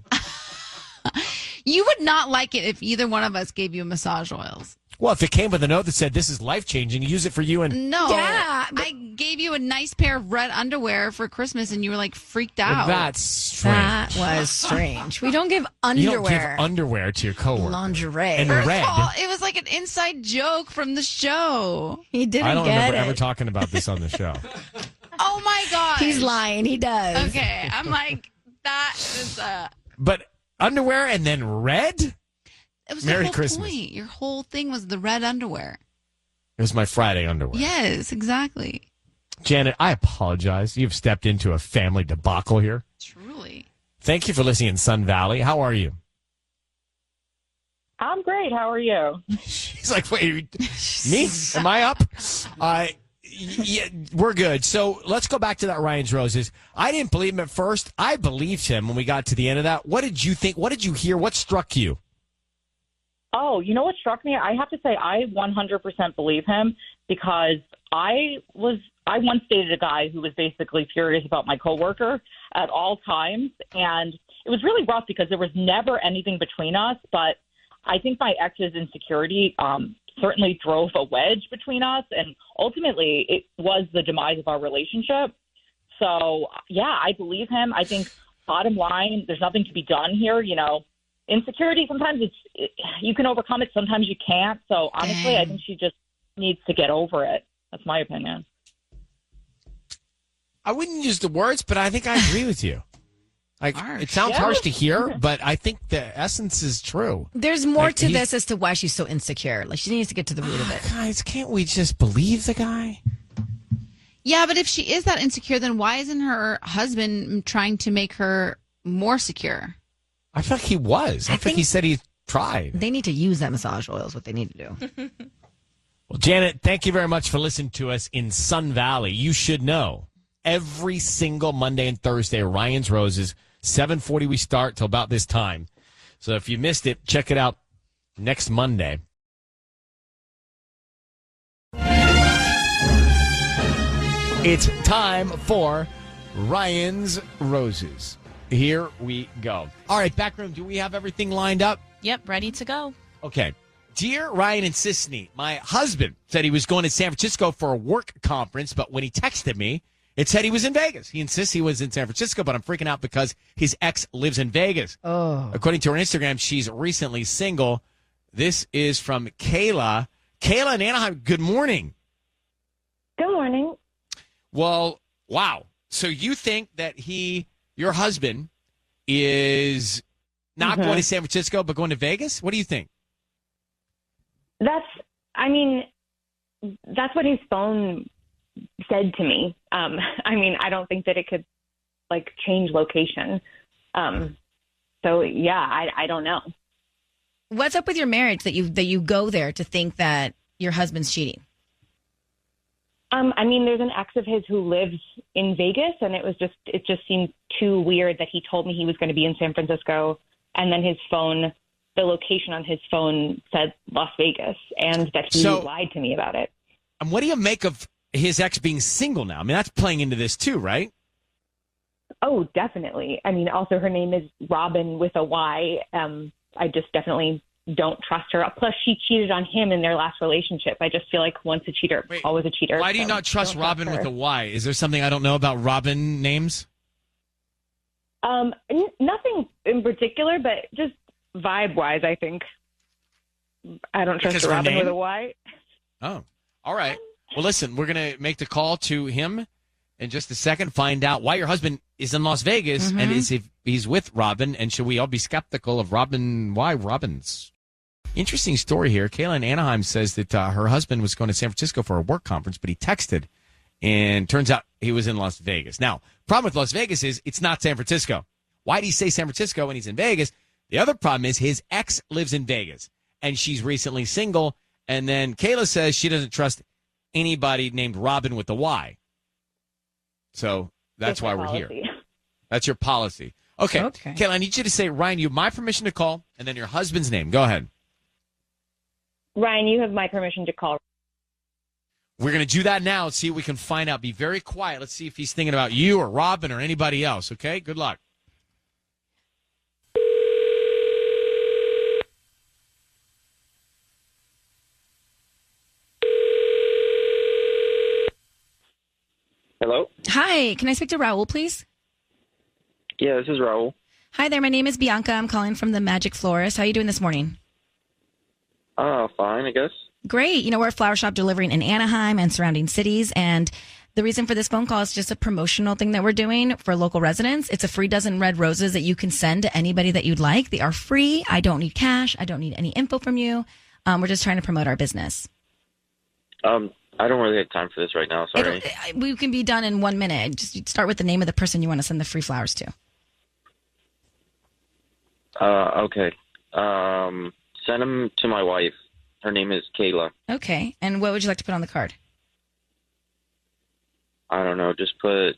You would not like it if either one of us gave you massage oils. Well, if it came with a note that said, this is life-changing, use it for you and... No. Yeah. I gave you a nice pair of red underwear for Christmas, and you were, like, freaked out. That's strange. That was strange. We don't give underwear. You don't give underwear to your coworker. Lingerie. And First red. of all, it was like an inside joke from the show. He didn't I don't get remember it. ever talking about this on the show. gosh. He's lying. He does. Okay, I'm like, that is But underwear and then red? It was Merry the whole Christmas. point. Your whole thing was the red underwear. It was my Friday underwear. Yes, exactly. Janet, I apologize. You've stepped into a family debacle here. Truly. Thank you for listening in Sun Valley. How are you? I'm great. How are you? She's like, wait, me? Am I up? Yeah, we're good. So let's go back to that Ryan's Roses. I didn't believe him at first. I believed him when we got to the end of that. What did you think? What did you hear? What struck you? Oh, you know what struck me? I have to say I 100% believe him because I once dated a guy who was basically furious about my coworker at all times. And it was really rough because there was never anything between us. But I think my ex's insecurity certainly drove a wedge between us. And ultimately, it was the demise of our relationship. So, yeah, I believe him. I think bottom line, there's nothing to be done here. You know, insecurity, sometimes you can overcome it. Sometimes you can't. So honestly, I think she just needs to get over it. That's my opinion. I wouldn't use the words, but I think I agree with you. Like, it sounds harsh to hear, but I think the essence is true. There's more to this as to why she's so insecure. Like, she needs to get to the root of it. Guys, can't we just believe the guy? Yeah, but if she is that insecure, then why isn't her husband trying to make her more secure? I feel like he was. I think he said he tried. They need to use that massage oil is what they need to do. Well, Janet, thank you very much for listening to us in Sun Valley. You should know every single Monday and Thursday, Ryan's Roses, 7:40 we start till about this time. So if you missed it, check it out next Monday. It's time for Ryan's Roses. Here we go. All right, backroom, do we have everything lined up? Yep, ready to go. Okay. Dear Ryan and Sisney, my husband said he was going to San Francisco for a work conference, but when he texted me, it said he was in Vegas. He insists he was in San Francisco, but I'm freaking out because his ex lives in Vegas. Oh. According to her Instagram, she's recently single. This is from Kayla. Kayla in Anaheim, good morning. Good morning. Well, wow. So you think that your husband, is not going to San Francisco, but going to Vegas? What do you think? That's what his phone said to me. I don't think that it could change location. So yeah, I don't know. What's up with your marriage that you go there to think that your husband's cheating? There's an ex of his who lives in Vegas, and it just seemed too weird that he told me he was going to be in San Francisco, and then the location on his phone said Las Vegas, and that he lied to me about it. And what do you make of his ex being single now? I mean, that's playing into this too, right? Oh, definitely. Also her name is Robin with a Y. I just definitely don't trust her. Plus, she cheated on him in their last relationship. I just feel like once a cheater, always a cheater. Why do you not trust Robin with a Y? Is there something I don't know about Robin names? Nothing in particular, but just vibe-wise, I think. I don't trust a Robin with a Y. Oh, all right. Well, listen, we're going to make the call to him in just a second, find out why your husband is in Las Vegas and if he's with Robin, and should we all be skeptical of Robin? Why Robin's? Interesting story here. Kayla in Anaheim says that her husband was going to San Francisco for a work conference, but he texted, and turns out he was in Las Vegas. Now, problem with Las Vegas is it's not San Francisco. Why did he say San Francisco when he's in Vegas? The other problem is his ex lives in Vegas, and she's recently single, and then Kayla says she doesn't trust anybody named Robin with a Y. So that's why we're here. That's your policy. Okay. Kayla, I need you to say, Ryan, you have my permission to call, and then your husband's name. Go ahead. Ryan, you have my permission to call. We're going to do that now and see what we can find out. Be very quiet. Let's see if he's thinking about you or Robin or anybody else, okay? Good luck. Hello? Hi, can I speak to Raul, please? Yeah, this is Raul. Hi there, my name is Bianca. I'm calling from the Magic Florist. How are you doing this morning? Fine, I guess. Great. We're a flower shop delivering in Anaheim and surrounding cities, and The reason for this phone call is just a promotional thing that we're doing for local residents. It's a free dozen red roses that you can send to anybody that you'd like. They are free. I don't need cash. I don't need any info from you. We're just trying to promote our business. I don't really have time for this right now. Sorry. We can be done in 1 minute. Just start with the name of the person you want to send the free flowers to. Okay. Send them to my wife. Her name is Kayla. Okay. And what would you like to put on the card? I don't know. Just put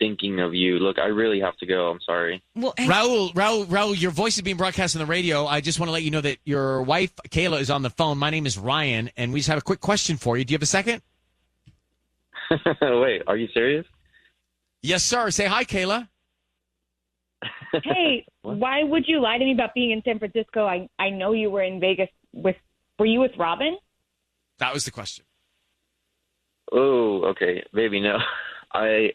thinking of you. Look, I really have to go. I'm sorry. Well, Raul, your voice is being broadcast on the radio. I just want to let you know that your wife, Kayla, is on the phone. My name is Ryan, and we just have a quick question for you. Do you have a second? Wait, are you serious? Yes, sir. Say hi, Kayla. Hey, why would you lie to me about being in San Francisco? I know you were in Vegas were you with Robin? That was the question. Oh, okay. Baby, no. I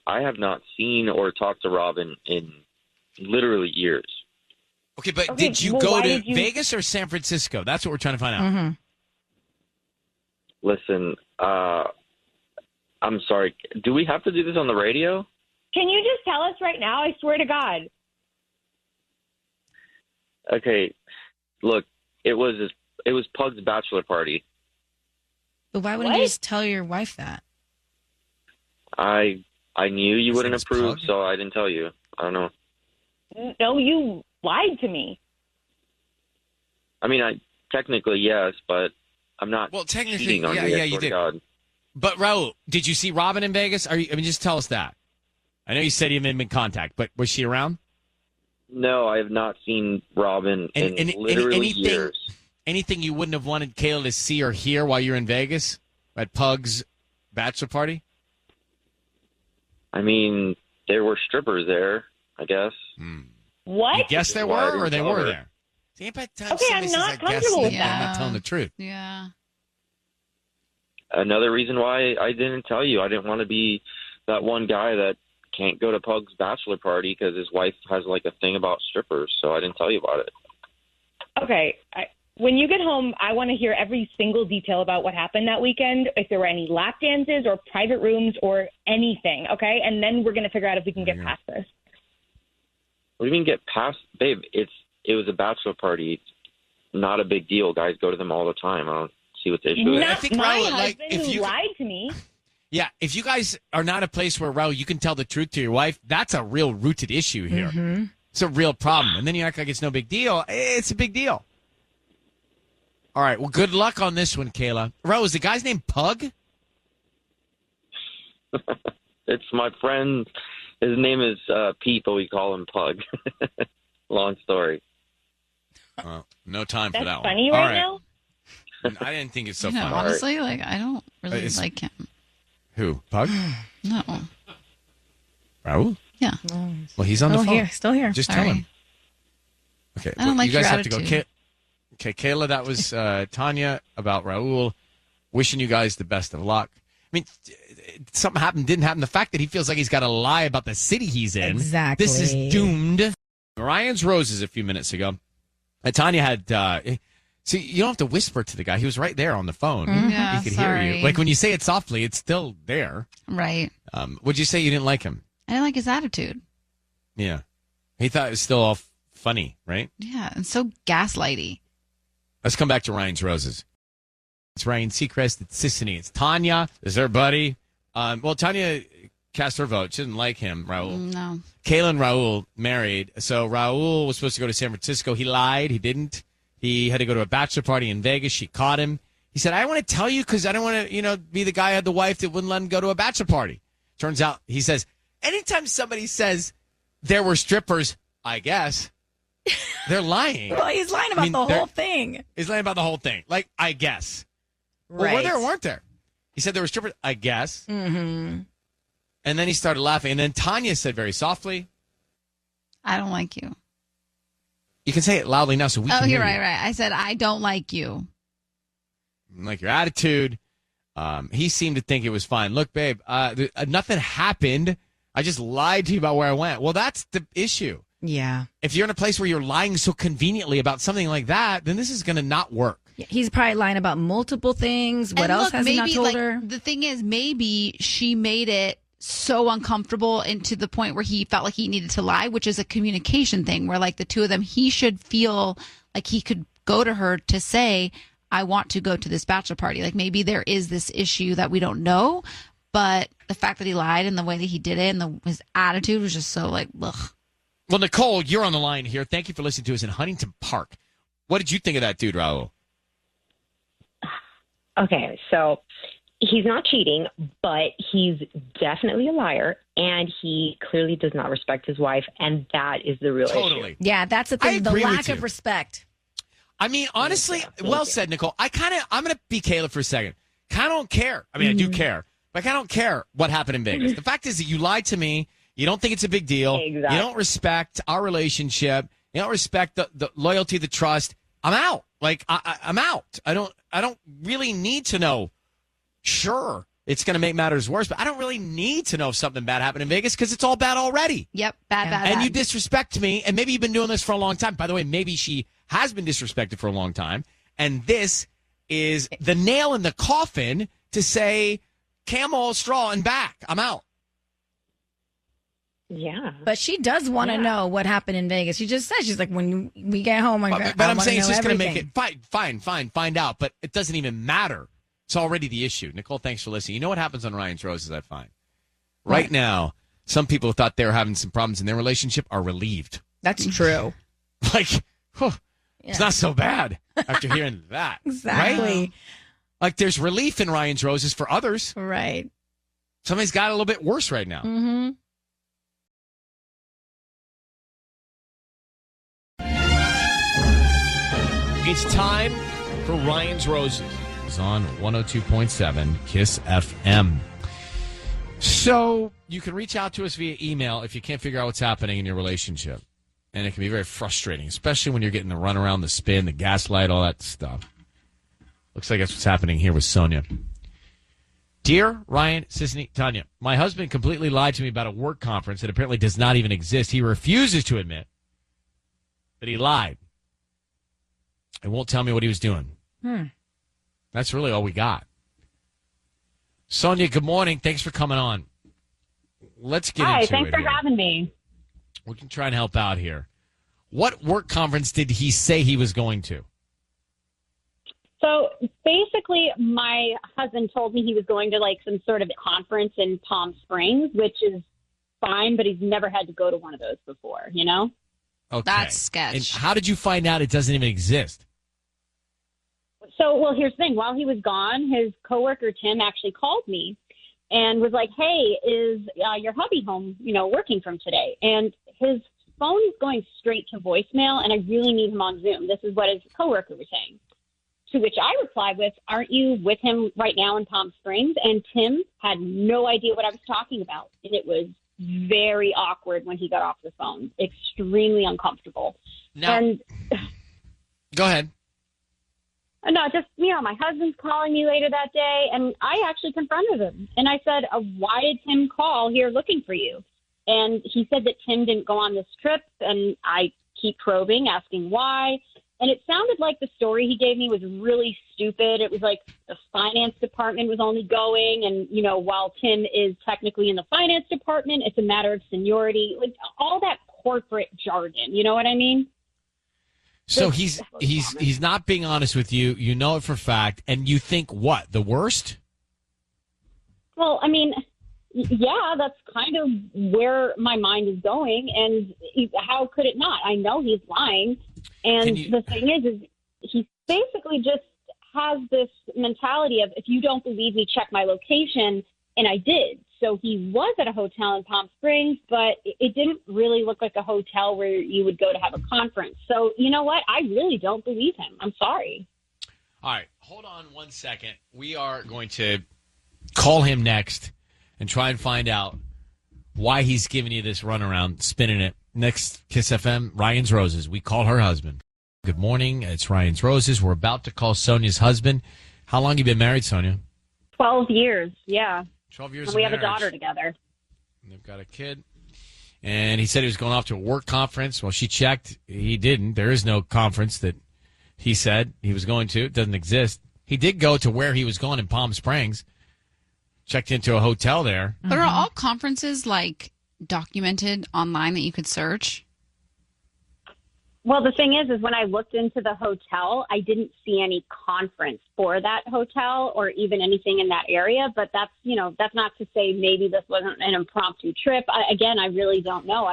have not seen or talked to Robin in literally years. Okay, but did you go to Vegas or San Francisco? That's what we're trying to find out. Mm-hmm. Listen, I'm sorry. Do we have to do this on the radio? Can you just tell us right now? I swear to God. Okay, look, it was Pug's bachelor party. But why wouldn't you just tell your wife that? I knew you wouldn't approve, so I didn't tell you. I don't know. No, you lied to me. I mean, technically yes, but I'm not. Well, technically, cheating on you. yeah, you did. God. But Raul, did you see Robin in Vegas? Just tell us that. I know you said you haven't been in contact, but was she around? No, I have not seen Robin in literally years. Anything you wouldn't have wanted Kayla to see or hear while you're in Vegas at Pug's bachelor party? I mean, there were strippers there, I guess. What? You guess there were, or they were there? See, by the time Okay, I'm not comfortable with that. I'm not telling the truth. Yeah. Another reason why I didn't tell you, I didn't want to be that one guy that can't go to Pug's bachelor party because his wife has like a thing about strippers, so I didn't tell you about it. Okay, when you get home, I want to hear every single detail about what happened that weekend, if there were any lap dances or private rooms or anything, okay? And then we're going to figure out if we can get past this. What do you mean get past? Babe, it was a bachelor party. It's not a big deal. Guys go to them all the time. I don't see what the issue is. Not I think my Raul, husband who lied to me. Yeah, if you guys are not a place where, Raul, you can tell the truth to your wife, that's a real rooted issue here. Mm-hmm. It's a real problem. And then you act like it's no big deal. It's a big deal. All right, well, good luck on this one, Kayla. Raul, is the guy's name Pug? It's my friend. His name is Pete, but we call him Pug. Long story. No time for that That's one. funny All right now? I didn't think it's so You know, funny. honestly, I don't really It's- like him. Who? Pug? No. Raul? Yeah. Well, he's on the phone. Still here. Just Sorry. tell him. Okay. I don't like you guys your have to go. attitude. Okay, Kayla, that was Tanya about Raul. Wishing you guys the best of luck. I mean, something happened, didn't happen. The fact that he feels like he's got to lie about the city he's in. Exactly. This is doomed. Ryan's Roses a few minutes ago. Tanya had... see, you don't have to whisper to the guy. He was right there on the phone. Yeah, he could hear sorry. you. Like when you say it softly, it's still there. Right. Would you say you didn't like him? I didn't like his attitude. Yeah. He thought it was still all funny, right? Yeah, and so gaslighty. Let's come back to Ryan's Roses. It's Ryan Seacrest. It's Sissany. It's Tanya. Is her buddy. Well, Tanya cast her vote. She didn't like him, Raul. No. Kayla and Raul married. So Raul was supposed to go to San Francisco. He lied. He didn't. He had to go to a bachelor party in Vegas. She caught him. He said, I want to tell you because I don't want to, be the guy who had the wife that wouldn't let him go to a bachelor party. Turns out, he says, anytime somebody says there were strippers, I guess, they're lying. Well, he's lying about the whole thing. He's lying about the whole thing. Like, I guess. Right. Well, were there or weren't there? He said there were strippers, I guess. Mm-hmm. And then he started laughing. And then Tanya said very softly, I don't like you. you can say it loudly now so we can hear you're you. right. I said, I don't like you. Like your attitude. He seemed to think it was fine. Look, babe, nothing happened. I just lied to you about where I went. Well, that's the issue. Yeah. If you're in a place where you're lying so conveniently about something like that, then this is going to not work. He's probably lying about multiple things. What And else look, has he not maybe, told like, her? The thing is, maybe she made it so uncomfortable and to the point where he felt like he needed to lie, which is a communication thing where, like, the two of them, he should feel like he could go to her to say, I want to go to this bachelor party. Like, maybe there is this issue that we don't know, but the fact that he lied and the way that he did it and his attitude was just so, like, ugh. Well, Nicole, you're on the line here. Thank you for listening to us in Huntington Park. What did you think of that dude, Raul? Okay, so he's not cheating, but he's definitely a liar, and he clearly does not respect his wife, and that is the real issue. Yeah, that's the thing. The lack of respect. I mean, honestly, well said, Nicole. I'm going to be Caleb for a second. Kind of don't care. I mean, I do care, but I don't care what happened in Vegas. The fact is that you lied to me. You don't think it's a big deal. Exactly. You don't respect our relationship. You don't respect the loyalty, the trust. I'm out. Like, I'm out. I don't really need to know. Sure, it's going to make matters worse, but I don't really need to know if something bad happened in Vegas because it's all bad already. Yep, bad. And you disrespect me, and maybe you've been doing this for a long time. By the way, maybe she has been disrespected for a long time, and this is the nail in the coffin to say, camel, straw, and back. I'm out. Yeah. But she does want to know what happened in Vegas. She just said, she's like, when we get home, But I'm saying it's just going to make it fine, find out, but it doesn't even matter. It's already the issue. Nicole, thanks for listening. You know what happens on Ryan's Roses, I find? Right now, some people who thought they were having some problems in their relationship are relieved. That's true. Like, it's not so bad after hearing that. Exactly. Right? Like, there's relief in Ryan's Roses for others. Right. Somebody's got it a little bit worse right now. Mm-hmm. It's time for Ryan's Roses. It's on 102.7 KISS FM. So you can reach out to us via email if you can't figure out what's happening in your relationship. And it can be very frustrating, especially when you're getting the runaround, the spin, the gaslight, all that stuff. Looks like that's what's happening here with Sonia. Dear Ryan, Sisney, Tanya, my husband completely lied to me about a work conference that apparently does not even exist. He refuses to admit, but he lied. And won't tell me what he was doing. That's really all we got. Sonia, good morning. Thanks for coming on. Let's get into it. Hi, thanks for here. having me. We can try and help out here. What work conference did he say he was going to? So basically, my husband told me he was going to like some sort of conference in Palm Springs, which is fine, but he's never had to go to one of those before, you know? Okay. That's sketch. And how did you find out it doesn't even exist? So, well, here's the thing. While he was gone, his coworker, Tim, actually called me and was like, hey, is your hubby home, working from today? And his phone is going straight to voicemail, and I really need him on Zoom. This is what his coworker was saying. To which I replied with, aren't you with him right now in Palm Springs? And Tim had no idea what I was talking about. And it was very awkward when he got off the phone. Extremely uncomfortable. Now, go ahead. No, just, my husband's calling me later that day, and I actually confronted him. And I said, why did Tim call here looking for you? And he said that Tim didn't go on this trip, and I keep probing, asking why. And it sounded like the story he gave me was really stupid. It was like the finance department was only going, and, while Tim is technically in the finance department, it's a matter of seniority, like all that corporate jargon. You know what I mean? So he's not being honest with you. You know it for a fact, and you think what? The worst? Well, I mean, yeah, that's kind of where my mind is going, and how could it not? I know he's lying, and the thing is he basically just has this mentality of, if you don't believe me, check my location, and I did. So he was at a hotel in Palm Springs, but it didn't really look like a hotel where you would go to have a conference. So you know what? I really don't believe him. I'm sorry. All right, hold on one second. We are going to call him next and try and find out why he's giving you this runaround, spinning it. Next, Kiss FM, Ryan's Roses. We call her husband. Good morning. It's Ryan's Roses. We're about to call Sonia's husband. How long have you been married, Sonia? 12 years, yeah. 12 years and we of have marriage. a daughter together. They've got a kid. And he said he was going off to a work conference. Well, she checked. He didn't. There is no conference that He said he was going to. It doesn't exist. He did go to where he was going in Palm Springs. Checked into a hotel there. But are all conferences like documented online that you could search? Well, the thing is when I looked into the hotel, I didn't see any conference for that hotel or even anything in that area. But that's not to say maybe this wasn't an impromptu trip. I really don't know.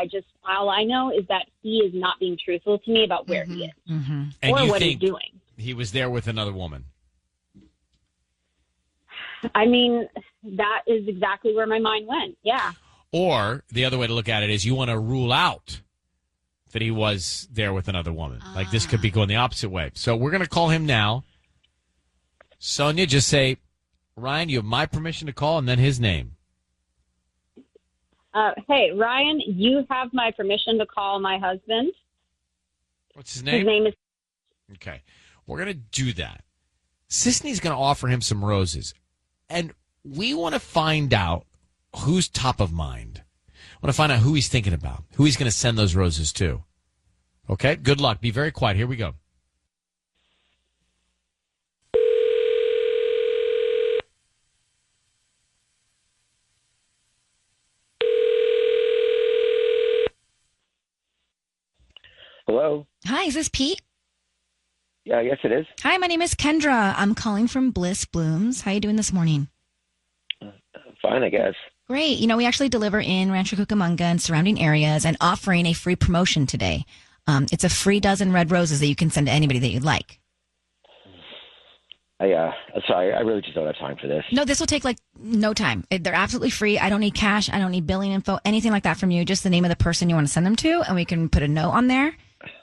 All I know is that he is not being truthful to me about where he is And or you what think he's doing. he was there with another woman? I mean, that is exactly where my mind went. Yeah. Or the other way to look at it is you want to rule out that he was there with another woman. Like this could be going the opposite way. So we're going to call him now. Sonia, just say, Ryan, you have my permission to call, and then his name. Hey, Ryan, you have my permission to call my husband. What's his name? His name is... Okay. We're going to do that. Sisney's going to offer him some roses. And we want to find out who's top of mind. I want to find out who he's thinking about, who he's going to send those roses to. Okay? Good luck. Be very quiet. Here we go. Hello? Hi, is this Pete? Yeah, yes, it is. Hi, my name is Kendra. I'm calling from Bliss Blooms. How you doing this morning? Fine, I guess. Great. We actually deliver in Rancho Cucamonga and surrounding areas and offering a free promotion today. It's a free dozen red roses that you can send to anybody that you'd like. Sorry, I really just don't have time for this. No, this will take no time. They're absolutely free. I don't need cash. I don't need billing info, anything like that from you. Just the name of the person you want to send them to, and we can put a note on there.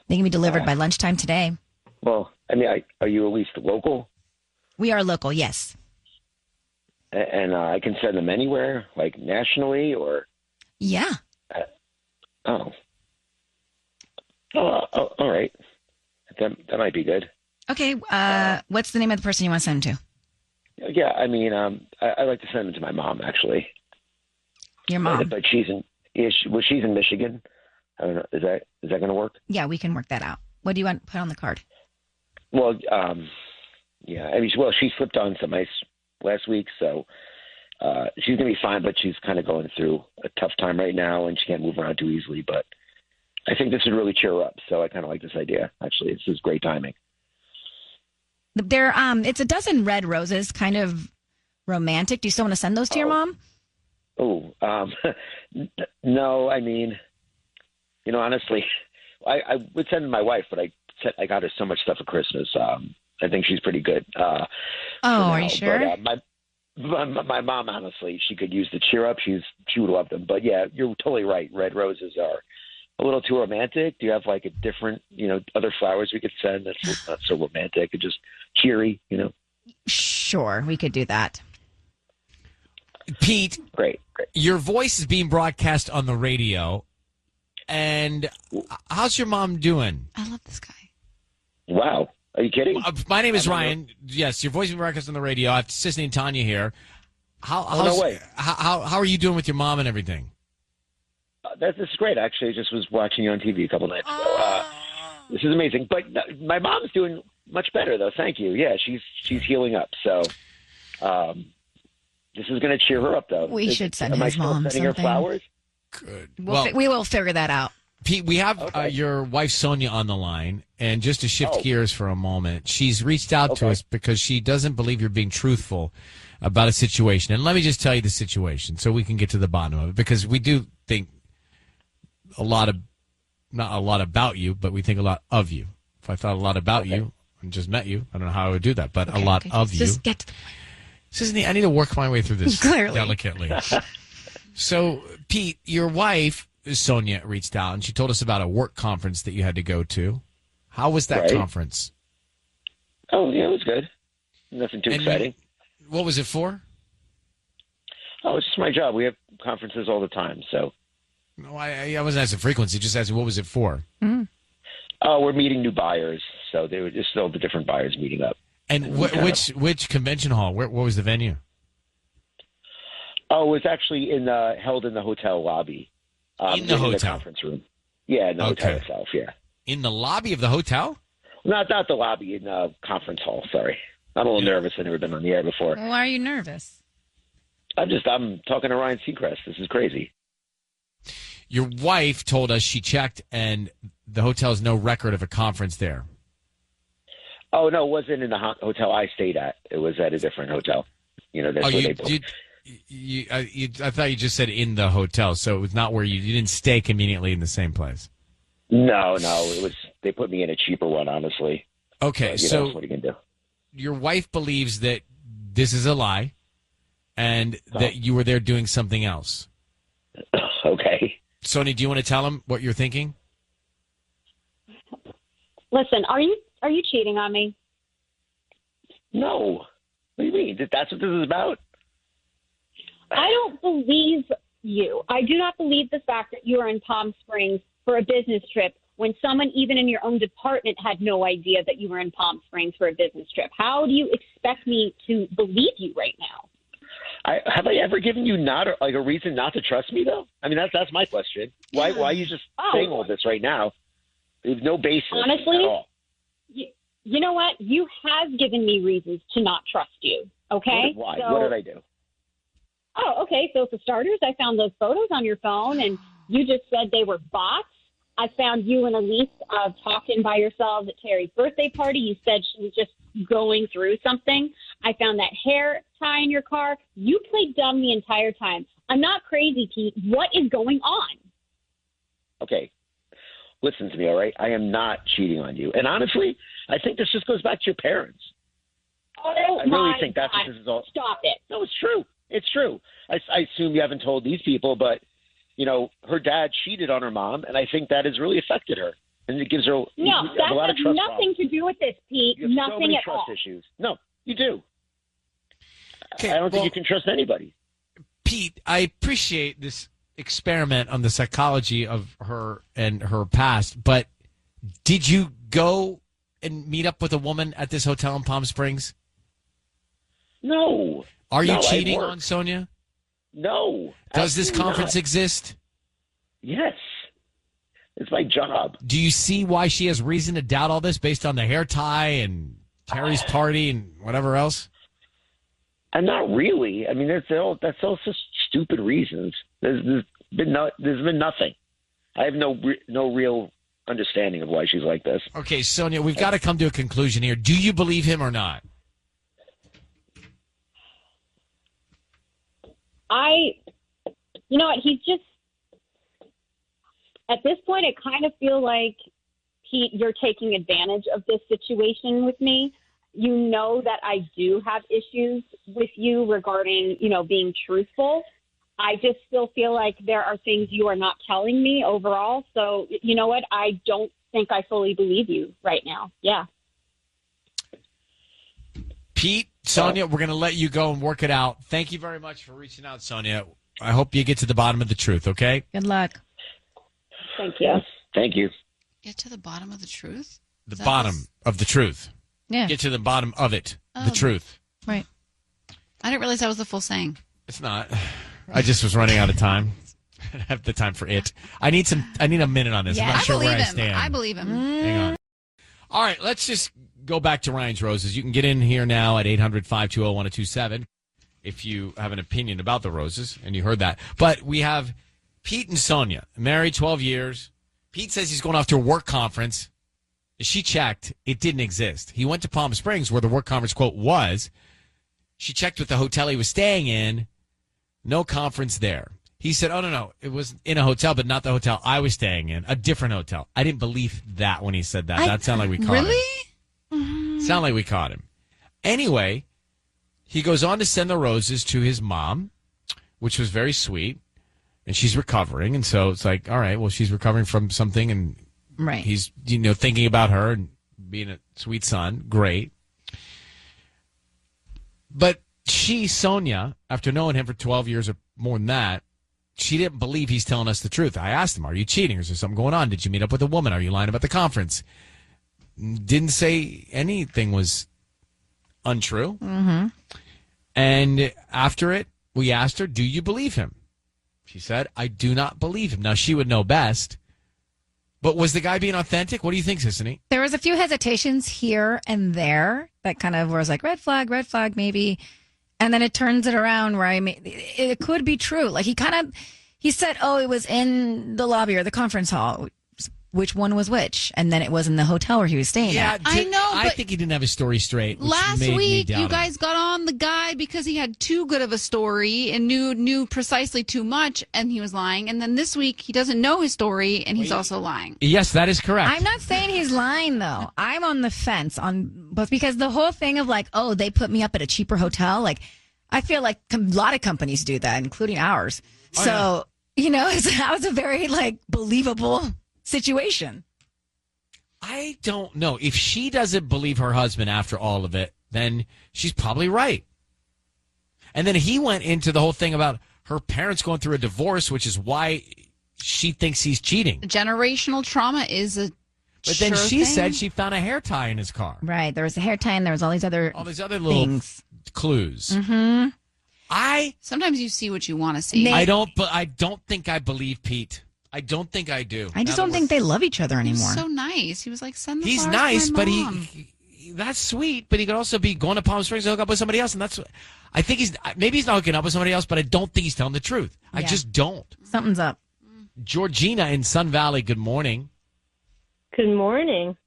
They can be delivered by lunchtime today. Well, I mean, are you at least local? We are local, yes. And I can send them anywhere, like nationally, or? Yeah. All right. That might be good. Okay. What's the name of the person you want to send them to? Yeah, I mean, I like to send them to my mom, actually. Your mom? But she's in Michigan. I don't know. Is that going to work? Yeah, we can work that out. What do you want to put on the card? Well, yeah. I mean, she slipped on some ice last week, so she's going to be fine, but she's kind of going through a tough time right now, and she can't move around too easily. But I think this would really cheer her up, so I kind of like this idea. Actually, this is great timing. It's a dozen red roses, kind of romantic. Do you still want to send those to your mom? Oh, no. I mean, honestly, I would send to my wife, but I got her so much stuff for Christmas. I think she's pretty good. Are you sure? But, my mom, honestly, she could use the cheer up. She would love them. But yeah, you're totally right. Red roses are a little too romantic. Do you have like a different, other flowers we could send that's not so romantic and just cheery, Sure, we could do that. Pete, great. Your voice is being broadcast on the radio. And how's your mom doing? I love this guy. Wow. Are you kidding? My name is Ryan. Yes, your voice is being broadcast on the radio. I have Sisney and Tanya here. No way. How are you doing with your mom and everything? This is great. Actually, I just was watching you on TV a couple nights ago. This is amazing. But my mom's doing much better, though. Thank you. Yeah, she's healing up. So this is going to cheer her up, though. We should send his mom sending something. her flowers? Good. We will figure that out. Pete, we have your wife Sonia on the line, and just to shift gears for a moment, she's reached out to us because she doesn't believe you're being truthful about a situation. And let me just tell you the situation so we can get to the bottom of it, because we do think not a lot about you, but we think a lot of you. If I thought a lot about you and just met you, I don't know how I would do that, but a lot of you. Just get to the point. I need to work my way through this Clearly. delicately. So, Pete, your wife, Sonia, reached out, and she told us about a work conference that you had to go to. How was that conference? Oh, yeah, it was good. Nothing too exciting. What was it for? Oh, it's just my job. We have conferences all the time, so. No, I wasn't asking frequency, just asking what was it for? Mm-hmm. Oh, we're meeting new buyers, so they were just all the different buyers meeting up. And which convention hall? What was the venue? Oh, it was actually held in the hotel lobby. In the hotel? The conference room. Yeah, in the hotel itself, yeah. In the lobby of the hotel? Not the lobby, in the conference hall. Sorry. I'm a little nervous. I've never been on the air before. Why are you nervous? I'm talking to Ryan Seacrest. This is crazy. Your wife told us she checked and the hotel has no record of a conference there. Oh, no, it wasn't in the hotel I stayed at. It was at a different hotel. That's where they booked. I thought you just said in the hotel, so it was not where you didn't stay conveniently in the same place. No, it was. They put me in a cheaper one, honestly. Okay, so what are you gonna do? Your wife believes that this is a lie, and that you were there doing something else. Okay, Sonia, do you want to tell him what you're thinking? Listen, are you cheating on me? No. What do you mean? That's what this is about? I don't believe you. I do not believe the fact that you are in Palm Springs for a business trip when someone even in your own department had no idea that you were in Palm Springs for a business trip. How do you expect me to believe you right now? Have I ever given you a reason not to trust me, though? I mean, that's my question. Why are you just saying all this right now? There's no basis honestly, at all. You know what? You have given me reasons to not trust you, okay? Why? So, what did I do? Oh, okay. So for starters, I found those photos on your phone, and you just said they were bots. I found you and Elise talking by yourselves at Terry's birthday party. You said she was just going through something. I found that hair tie in your car. You played dumb the entire time. I'm not crazy, Pete. What is going on? Okay. Listen to me, all right? I am not cheating on you. And honestly, I think this just goes back to your parents. Oh, I really think that's what this is all. Stop it. No, it's true. It's true. I assume you haven't told these people, but, her dad cheated on her mom, and I think that has really affected her. And it gives her a lot of trust nothing to do with this, Pete. You have Nothing so many at trust all. issues. No, you do. Okay, I don't think you can trust anybody. Pete, I appreciate this experiment on the psychology of her and her past, but did you go and meet up with a woman at this hotel in Palm Springs? No. Are you No, cheating on Sonia? No. Does this conference not. exist? Yes. It's my job. Do you see why she has reason to doubt all this based on the hair tie and Terry's party and whatever else? And not really. I mean, that's all just stupid reasons. There's been nothing. I have no real understanding of why she's like this. Okay, Sonia, we've got to come to a conclusion here. Do you believe him or not? You know what? He's just, at this point, I kind of feel like you're taking advantage of this situation with me. You know that I do have issues with you regarding, being truthful. I just still feel like there are things you are not telling me overall. So, you know what? I don't think I fully believe you right now. Yeah. Pete, Sonia, we're going to let you go and work it out. Thank you very much for reaching out, Sonia. I hope you get to the bottom of the truth, okay? Good luck. Thank you. Thank you. Get to the bottom of the truth? The bottom of the truth. Yeah. Get to the bottom of it. The truth. Right. I didn't realize that was the full saying. It's not. I just was running out of time. I don't have the time for it. I need a minute on this. Yeah, I'm not sure where I stand. I believe him. Hang on. All right, let's just go back to Ryan's Roses. You can get in here now at 800-520-1027 if you have an opinion about the roses, and you heard that. But we have Pete and Sonia, married 12 years. Pete says he's going off to a work conference. She checked. It didn't exist. He went to Palm Springs where the work conference, quote, was. She checked with the hotel he was staying in. No conference there. He said, oh, no. It was in a hotel, but not the hotel I was staying in. A different hotel. I didn't believe that when he said that. That sounded like we caught him. Really? Sounded like we caught him. Anyway, he goes on to send the roses to his mom, which was very sweet. And she's recovering. And so it's like, all right, well, she's recovering from something. And right. He's, thinking about her and being a sweet son. Great. But Sonia, after knowing him for 12 years or more than that, she didn't believe he's telling us the truth. I asked him, are you cheating? Is there something going on? Did you meet up with a woman? Are you lying about the conference? Didn't say anything was untrue. Mm-hmm. And after it, we asked her, do you believe him? She said, I do not believe him. Now, she would know best. But was the guy being authentic? What do you think, Sissany? There was a few hesitations here and there that kind of was like red flag, maybe. And then it turns it around where it could be true. Like he said, oh, it was in the lobby or the conference hall. Which one was which? And then it was in the hotel where he was staying at. I know, I think he didn't have his story straight. Last week, you guys got on the guy because he had too good of a story and knew precisely too much, and he was lying. And then this week, he doesn't know his story, and he's also lying. Yes, that is correct. I'm not saying he's lying, though. I'm on the fence on both because the whole thing of like, oh, they put me up at a cheaper hotel. Like, I feel like a lot of companies do that, including ours. That was a very like believable situation. I don't know. If she doesn't believe her husband after all of it, then she's probably right. And then he went into the whole thing about her parents going through a divorce, which is why she thinks he's cheating. Generational trauma is a But then she said she found a hair tie in his car. Right. There was a hair tie and there was all these other little things. Clues. Mm-hmm. Sometimes you see what you want to see. I don't think I believe Pete. I don't think I do. I just don't think they love each other anymore. He's so nice. He was like, send the He's flowers nice, to my but mom. that's sweet. But he could also be going to Palm Springs and hook up with somebody else, and I think maybe he's not hooking up with somebody else, but I don't think he's telling the truth. I just don't. Something's up. Georgina in Sun Valley. Good morning. Good morning.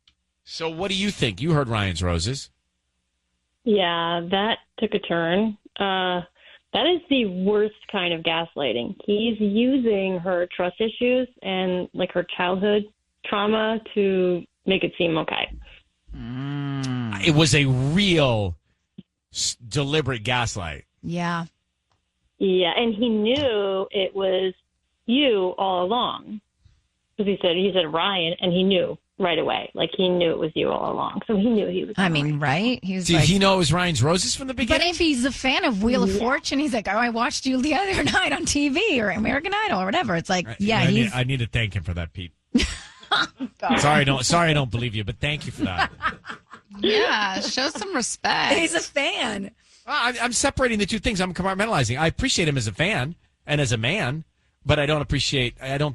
So, what do you think? You heard Ryan's Roses. Yeah, that took a turn. That is the worst kind of gaslighting. He's using her trust issues and like her childhood trauma to make it seem okay. It was a real deliberate gaslight. Yeah. Yeah, and he knew it was you all along. Because he said Ryan, and he knew right away. Like, he knew it was you all along. So he knew he was right? He was Did he know it was Ryan's Roses from the beginning? But if he's a fan of Wheel of Fortune, he's like, oh, I watched you the other night on TV or American Idol or whatever. It's like, I need to thank him for that, Pete. Sorry, I don't believe you, but thank you for that. Yeah, show some respect. He's a fan. I'm separating the two things. I'm compartmentalizing. I appreciate him as a fan and as a man, but I don't think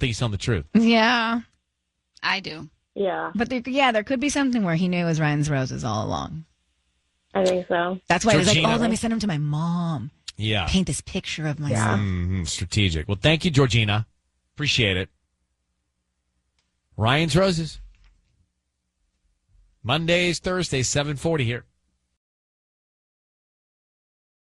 he's telling the truth. Yeah. I do. Yeah. But there could be something where he knew it was Ryan's Roses all along. I think so. That's why he was like, oh, let me send him to my mom. Yeah. Paint this picture of myself. Strategic. Well, thank you, Georgina. Appreciate it. Ryan's Roses. Mondays, Thursdays, 7:40 here.